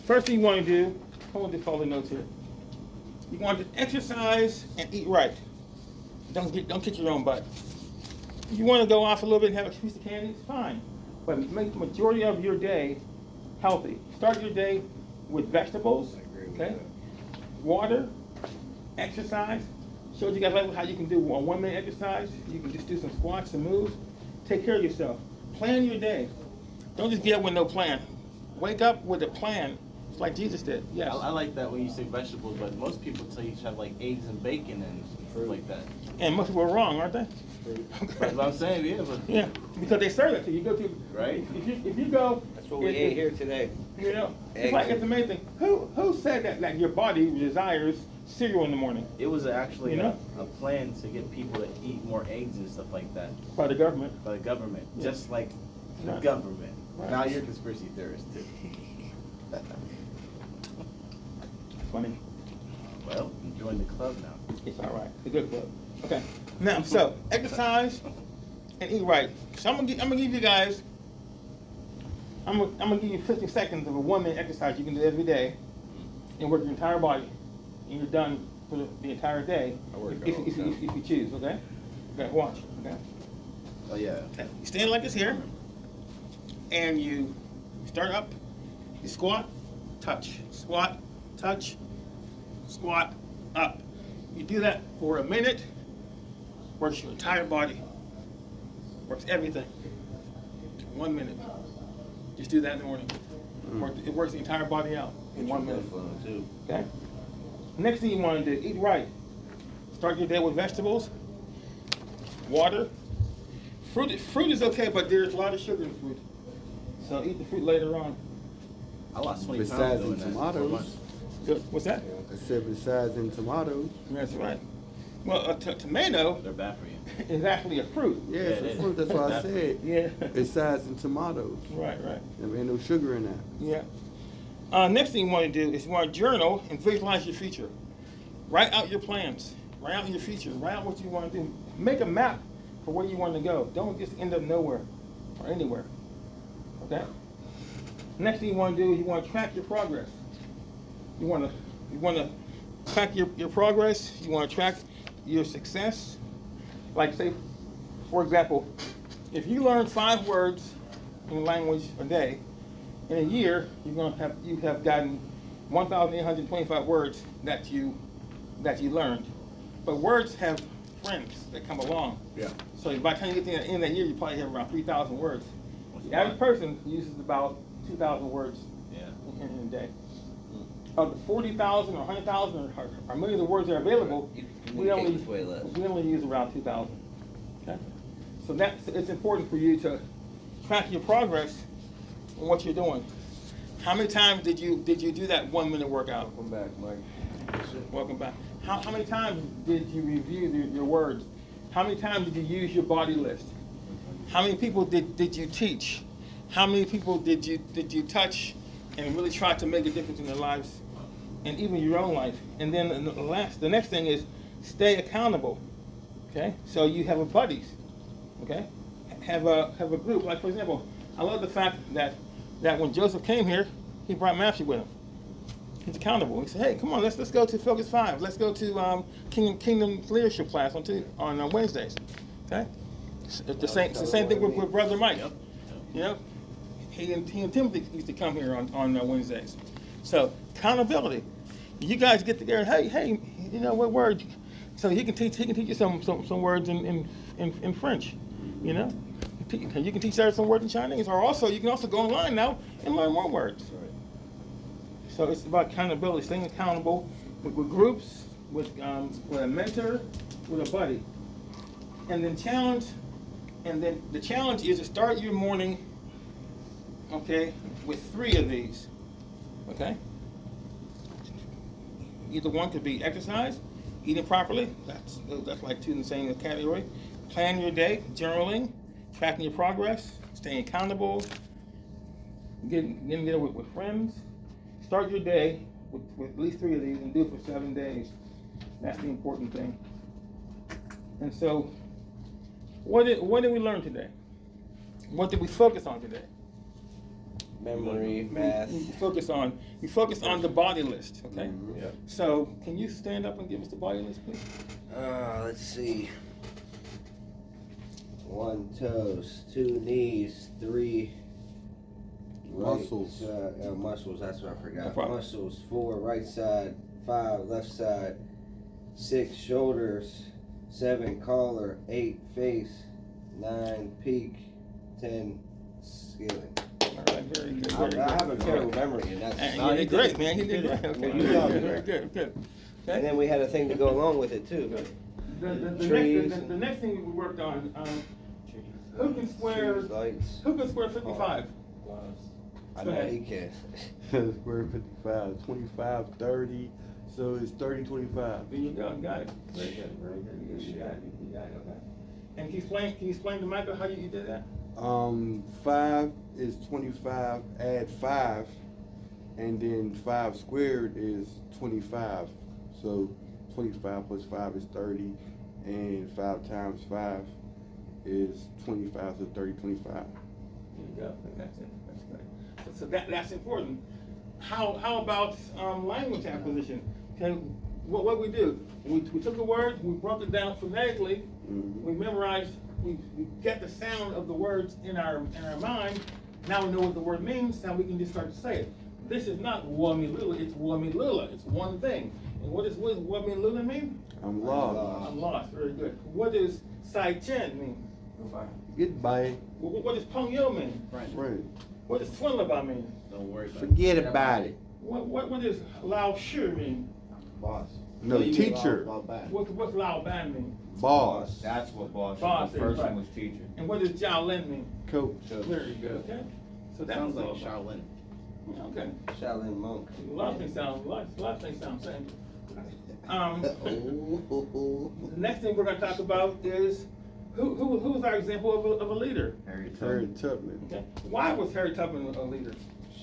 First thing you want to do, hold the follow notes here. You want to exercise and eat right. Don't kick your own butt. You want to go off a little bit and have a piece of candy, it's fine. But make the majority of your day healthy. Start your day with vegetables, okay? Water, exercise. Showed you guys how you can do a 1 minute exercise. You can just do some squats and moves. Take care of yourself. Plan your day. Don't just get up with no plan. Wake up with a plan. It's like Jesus did. Yes. I like that when you say vegetables, but most people tell you to have like eggs and bacon and stuff like that. And most people are wrong, aren't they? That's what I'm saying, yeah, but Yeah, because they serve it to you. Go to Right. If you go. That's what we ate here today. You know, it's Eggs. like it's amazing. Who said that your body desires cereal in the morning? it was actually You know? a plan to get people to eat more eggs and stuff like that By the government. by the government, Yeah. just like the Right. government. Right. Now you're a conspiracy theorist too. Funny. Well, join the club now. It's all right. It's a good club. Okay. Now, so exercise and eat right. So I'm gonna give you guys. I'm gonna give you 50 seconds of a 1 minute exercise you can do every day, and work your entire body, and you're done for the entire day. I work If all the time. you choose, okay? Okay, watch. Okay. Oh yeah. Okay. You stand like this here, and you start up. You squat, touch, squat, touch, squat, up. You do that for a minute. Works your entire body. Works everything. 1 minute. Just do that in the morning. It works the entire body out in 1 minute. Too. Okay? Next thing you want to do, eat right. Start your day with vegetables, water. Fruit is okay, but there's a lot of sugar in fruit. So eat the fruit later on. I lost 20 Besides pounds the doing that. in 4 tomatoes. months. Good. What's that? I said besides in tomatoes. That's right. Well, a tomato They're bad for you. is actually a fruit. Yeah, it it's is. a fruit. That's what I said. Yeah. Besides in tomatoes. Right, right. There ain't no sugar in that. Yeah. Next thing you want to do is you want to journal and visualize your future. Write out your plans. Write out your future. Write out what you want to do. Make a map for where you want to go. Don't just end up nowhere or anywhere. Okay? Next thing you want to do is you want to track your progress. You want to track your progress. You want to track your success. Like say, for example, if you learn 5 words in language a day, in a year you have gotten 1,825 words that you learned. But words have friends that come along. Yeah. So by the time you get to the end of that year, you probably have around 3,000 words. That's The a average lot. person uses about 2,000 words Yeah. in a day. of the 40,000 or 100,000 or a million of words that are available, You we only, communicate way less. we only use around 2,000. Okay? So it's important for you to track your progress on what you're doing. How many times did you do that 1 minute workout? Welcome back, Mike. Welcome back. How many times did you review your words? How many times did you use your body list? How many people did you teach? How many people did you touch and really try to make a difference in their lives and even your own life? And then the next thing is stay accountable. Okay? So you have a buddies. Okay? Have a group. Like for example, I love the fact that when Joseph came here, he brought Matthew with him. He's accountable. He said, "Hey, come on, let's go to Focus 5. Let's go to Kingdom Leadership class on Wednesdays." Okay, it's the same thing with Brother Mike. You know, he and Timothy used to come here on Wednesdays. So accountability. You guys get together. Hey, you know what word? So he can teach you some words in French. You know, you can teach her some words in Chinese, or also you can also go online now and learn more words. So it's about accountability, staying accountable with groups, with a mentor, with a buddy. And then challenge, and then the challenge is to start your morning, okay, with 3 of these, okay? Either one could be exercise, eating properly, that's like 2 in the same category. Plan your day, journaling, tracking your progress, staying accountable, getting together with friends. Start your day with at least 3 of these and do it for 7 days. That's the important thing. And so, what did we learn today? What did we focus on today? Memory, math. We focus on the body list, okay? Yeah. So, can you stand up and give us the body list, please? Let's see. 1 toes, 2 knees, 3 Muscles. Muscles, that's what I No forgot. problem. Muscles, 4 right side, 5 left side, 6 shoulders, 7 collar, 8 face, 9 peak, 10 ceiling. All right, very good. Very good. I have a terrible memory, and that's. And you did great, man. You did great. Okay. You got it. Very good. Good. And then we had a thing to go along with it too. The next thing we worked on, who can square Trees, lights. 55? I Go know ahead. he can. Square 55, 25, 30, so it's 30, 25. There you go, got it. Very good, very good. You got it, okay. And can you explain to Michael how you did that? 5 is 25, add 5, and then 5 squared is 25. So 25 plus 5 is 30, and 5 times 5 is 25, so 30, 25. There you go, that's it, that's good. So that's important. How about language acquisition? Okay, what we do? We took a word, we broke it down phonetically, we memorized, we get the sound of the words in our mind. Now we know what the word means. Now we can just start to say it. This is not Wamilula, it's Wamilula. It's one thing. And what does Wamilula mean? I'm lost. I'm lost. Very good. What does Sai Chen mean? Goodbye. What does Pongyo mean? Right. What does Twinlaba mean? Don't worry about Forget about it. What does Lao Shi mean? Boss. No, teacher. What's Lao Ban mean? Boss. That's what boss. Boss, The first right. one was teacher. And what does Jiao Lin mean? Coach. Very good. Okay. So that Sounds was like all. Shaolin. Okay. Shaolin monk. A lot of things sound the same. The next thing we're going to talk about is who's our example of a leader? Harry Harry Tubman. Tubman. Okay. Why was Harry Tubman a leader?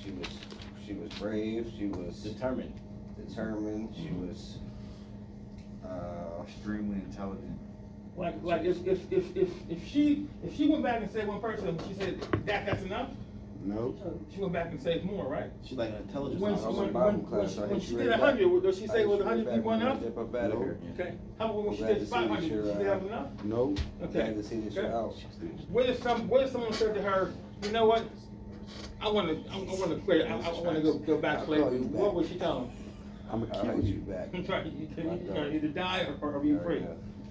She was brave. She was Determined. determined. She was. Extremely intelligent. Like if she went back and said one person, she said that's enough. No. She went back and said more, right? She's like an intelligence When, officer. when, Bible when, class, I when think she she did read 100, does she say was 100 people enough? Dip up out of here. Okay. How about when she Glad did to see 500? that Did you're, she say that was enough? No. Okay. Glad to see that you're Okay. out. What if someone said to her, you know what? I want to quit. I want to go back to I'll call slavery. you What back. would she tell him? I'm going to I'll kill hit you you. back. Right, you can either die or be free.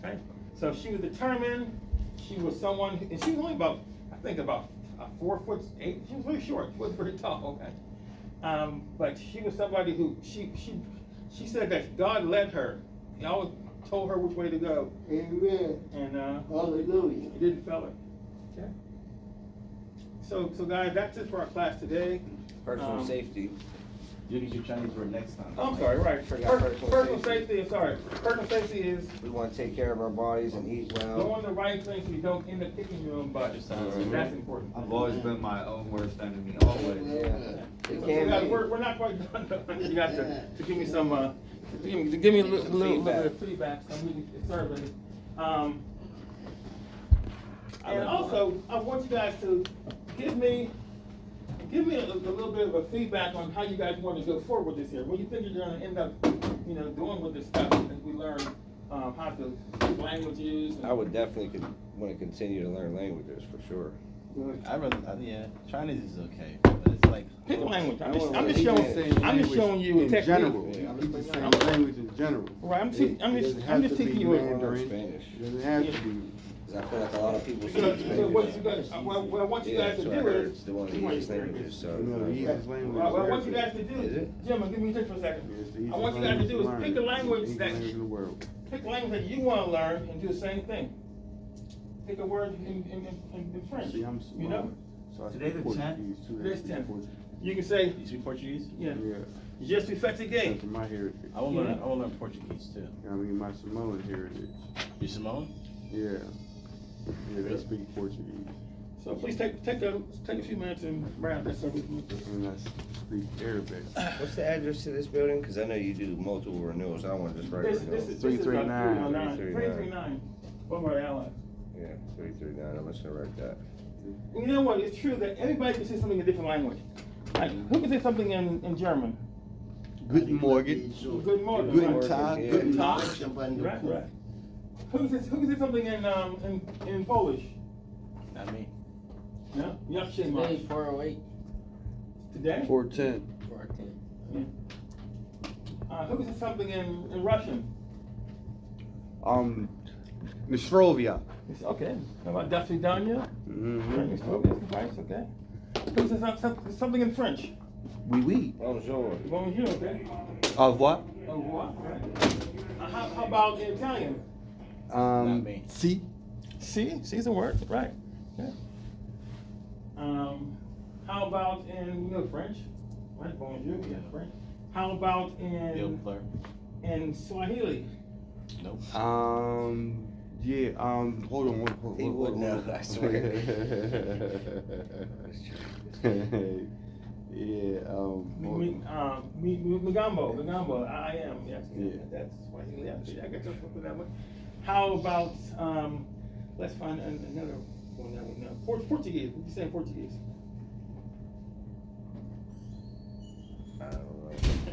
Okay? So she was determined. She was someone, and she was only about 4'8". She was very short. She wasn't very tall. Okay. But she was somebody who, she said that God led her. He always told her which way to go. Amen. And, Hallelujah. he didn't fail her. Okay? So guys, that's it for our class today. Personal safety. You can use your Chinese word next time. I'm sorry, right. Forgot Personal safety, sorry. Personal safety is We want to take care of our bodies and eat well. doing the right thing so you don't end up kicking your own butt. That's important. I've always been my own worst enemy, always. Yeah. It So can guys, be. we're not quite done. You got to give me some, to give me a little bit of feedback, some really survey. And also, I want you guys to give me a little bit of a feedback on how you guys want to go forward this year. What do you think you're going to end up, doing with this stuff as we learn how to speak languages? I would definitely want to continue to learn languages for sure. Yeah, Chinese is okay, but it's like. Pick a language. I'm I just showing you a in technique. general. Yeah. He's saying language in general. Right, I'm It doesn't have just to be teaching you. Mandarin. Spanish. It doesn't have to be. 'Cause I feel like a lot of people speak So what you Spanish. guys, what I want you Yeah, guys to so I do heard is. it's one of the easiest languages, so. You know, the easiest language. What I want is you guys to do, Is it? Jim, give me a second for a second. It's the I want you guys to do is easiest pick a language English that, language in the world. pick a language that you want to learn and do the same thing. Pick a word in French, See, I'm you know? So I Today speak the 10th? Portuguese too. Today's I speak 10th. Portuguese. You can say, You speak Portuguese? yeah, Yeah. je suis fatigué. That's my heritage. I will Yeah. learn Portuguese too. I mean, my Samoan heritage. You Simone? Yeah. Yeah, they speak Portuguese. So please take a few minutes and round that survey. And I speak Arabic. What's the address to this building? Because I know you do multiple renewals. I don't want to just write This renewals. is 339. 339. Boulevard Allies. Yeah, 339. I'm just gonna write that. You know what? It's true that everybody can say something in a different language. Like, who can say something in German? Guten Morgen. Good morning. Guten right? Tag. Yeah. Guten Tag. Tag. Right. Who can say something in Polish? Not me. No? Jak się Today, masz? 408, Today? 410. 410. Who can say something in Russian? Nostrovia. Okay. How about Das Vidanya? Mm-hmm. Right, okay. Who can say something in French? Oui, oui. Bonjour. Bonjour, okay. Au revoir. Au revoir, right. How about in Italian? Not me. Si. C's a word, right. Okay. How about in French? Right, bonjour, yeah, French. How about Bill Blur? in Swahili? Nope. Yeah, hold on. He would know, I swear. Yeah, Migambo, I am, yes. Yeah. That's Swahili, I got you for that one. How about, let's find another one that we know. Portuguese, what do you say in Portuguese? I don't know.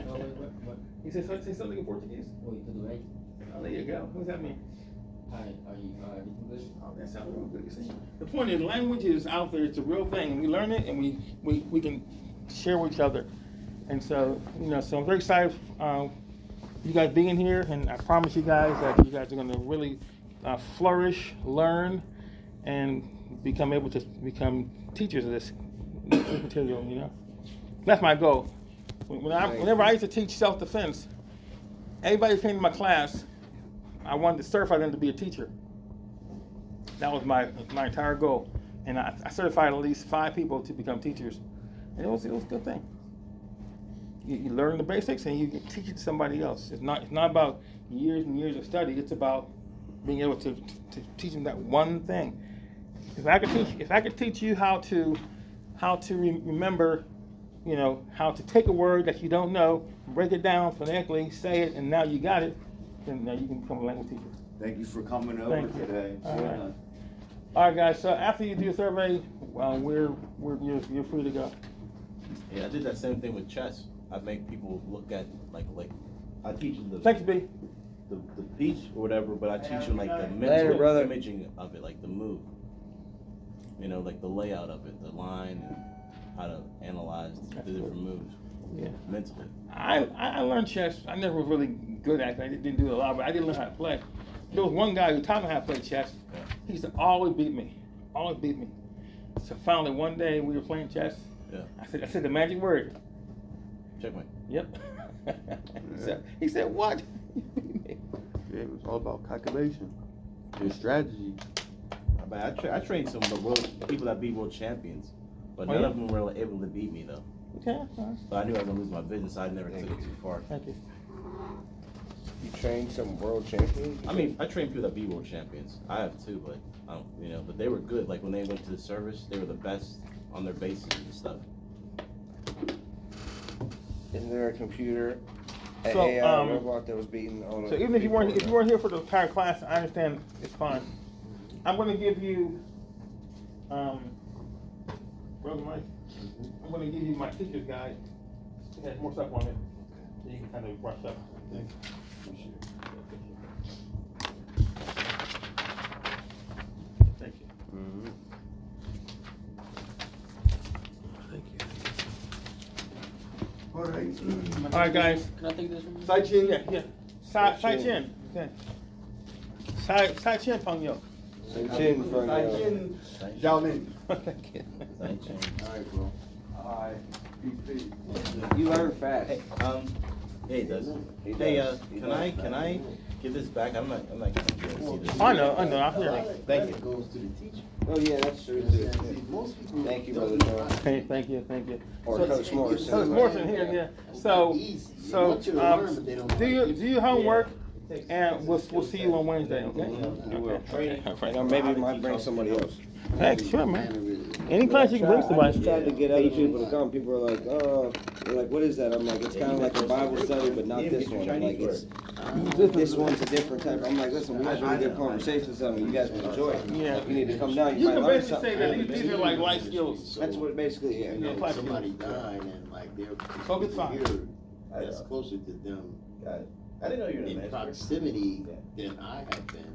Oh, wait. You say something in Portuguese? Oi, tudo bem? Oh, there you go. What does that mean? Hi, are you English? Oh, that sounds real good. You see? The point is, language is out there. It's a real thing, and we learn it, and we can share with each other. And so, so I'm very excited you guys being here, and I promise you guys that you guys are going to really flourish, learn, and become able to become teachers of this material. That's my goal. Whenever I used to teach self-defense, everybody who came to my class, I wanted to certify them to be a teacher. That was my entire goal. And I certified at least 5 people to become teachers. And it was a good thing. You learn the basics and you can teach it to somebody else. It's not about years and years of study. It's about being able to teach them that one thing. If I could teach you how to remember, how to take a word that you don't know, break it down phonetically, say it, and now you got it, then now you can become a language teacher. Thank you for coming over Thank you. today. All right. All right, guys. So after you do your survey, well, you're free to go. Yeah, I did that same thing with chess. I make people look at like I teach them the Thanks, B. the piece or whatever, but I teach them like the Later, mental brother. imaging of it, like the move. Like the layout of it, the line, and how to analyze the different moves Yeah. mentally. I learned chess. I never was really good at it. I didn't do it a lot, but I did learn how to play. There was one guy who taught me how to play chess. Yeah. He used to always beat me. Always beat me. So finally one day we were playing chess. Yeah. I said the magic word. Checkmate. Yep. He said, what? Yeah, it was all about calculation and strategy. I trained some of the people that beat world champions, but Oh, none yeah? of them were able to beat me though. Okay, But I knew I was gonna lose my vision, so I never took it too far. thank you. You trained some world champions? I mean, I trained people that beat world champions. I have too, but I don't, but they were good. Like when they went to the service, they were the best on their bases and stuff. Isn't there a computer, an So, AI robot that was beating all the? So even if you weren't here for the entire class, I understand, it's fine. I'm gonna give you, Brother Mike, I'm gonna give you my teacher's guide. It has more stuff on it, so you can kind of brush up. Thank you. All right. All right, guys. Can I take this from you? Sai Chin. Yeah. Sai Chen. Okay. Sai Chen Peng Yo. Say chin for Sai now. Chin. Zhao Lin. Thank you. Alright, bro. Alright. Peace. You learn fast. Hey, yeah, he does. He Hey, does. He can does. I give this back? I'm not gonna be able to see this. I know, I'm here. Thank you. Goes to the teacher. Oh, yeah, that's true too. Most people. Thank you, don't Brother know. John. Hey, thank you. Or So- Coach Morrison. Coach Morrison here, yeah. So, Easy. They so, want you to learn, but they don't know do how to your, give do you. your homework, and we'll see you on Wednesday, okay? You will. Training. Now, maybe you might bring somebody else. Hey, sure, man. Any class you can bring I somebody. just tried to get other people to come. People are like, oh, they're like, what is that? I'm like, it's kind of like a Bible study, but not this one. I'm like, it's, this one's a different type. I'm like, listen, we have really good conversations, and you guys will enjoy it. Yeah. You need to come down, you You might can learn basically say something. that these are like life skills. That's what it basically, Yeah. yeah. class Somebody died and like they're Focus fine. here, that's closer to them I didn't know you were in a master. proximity than I have been.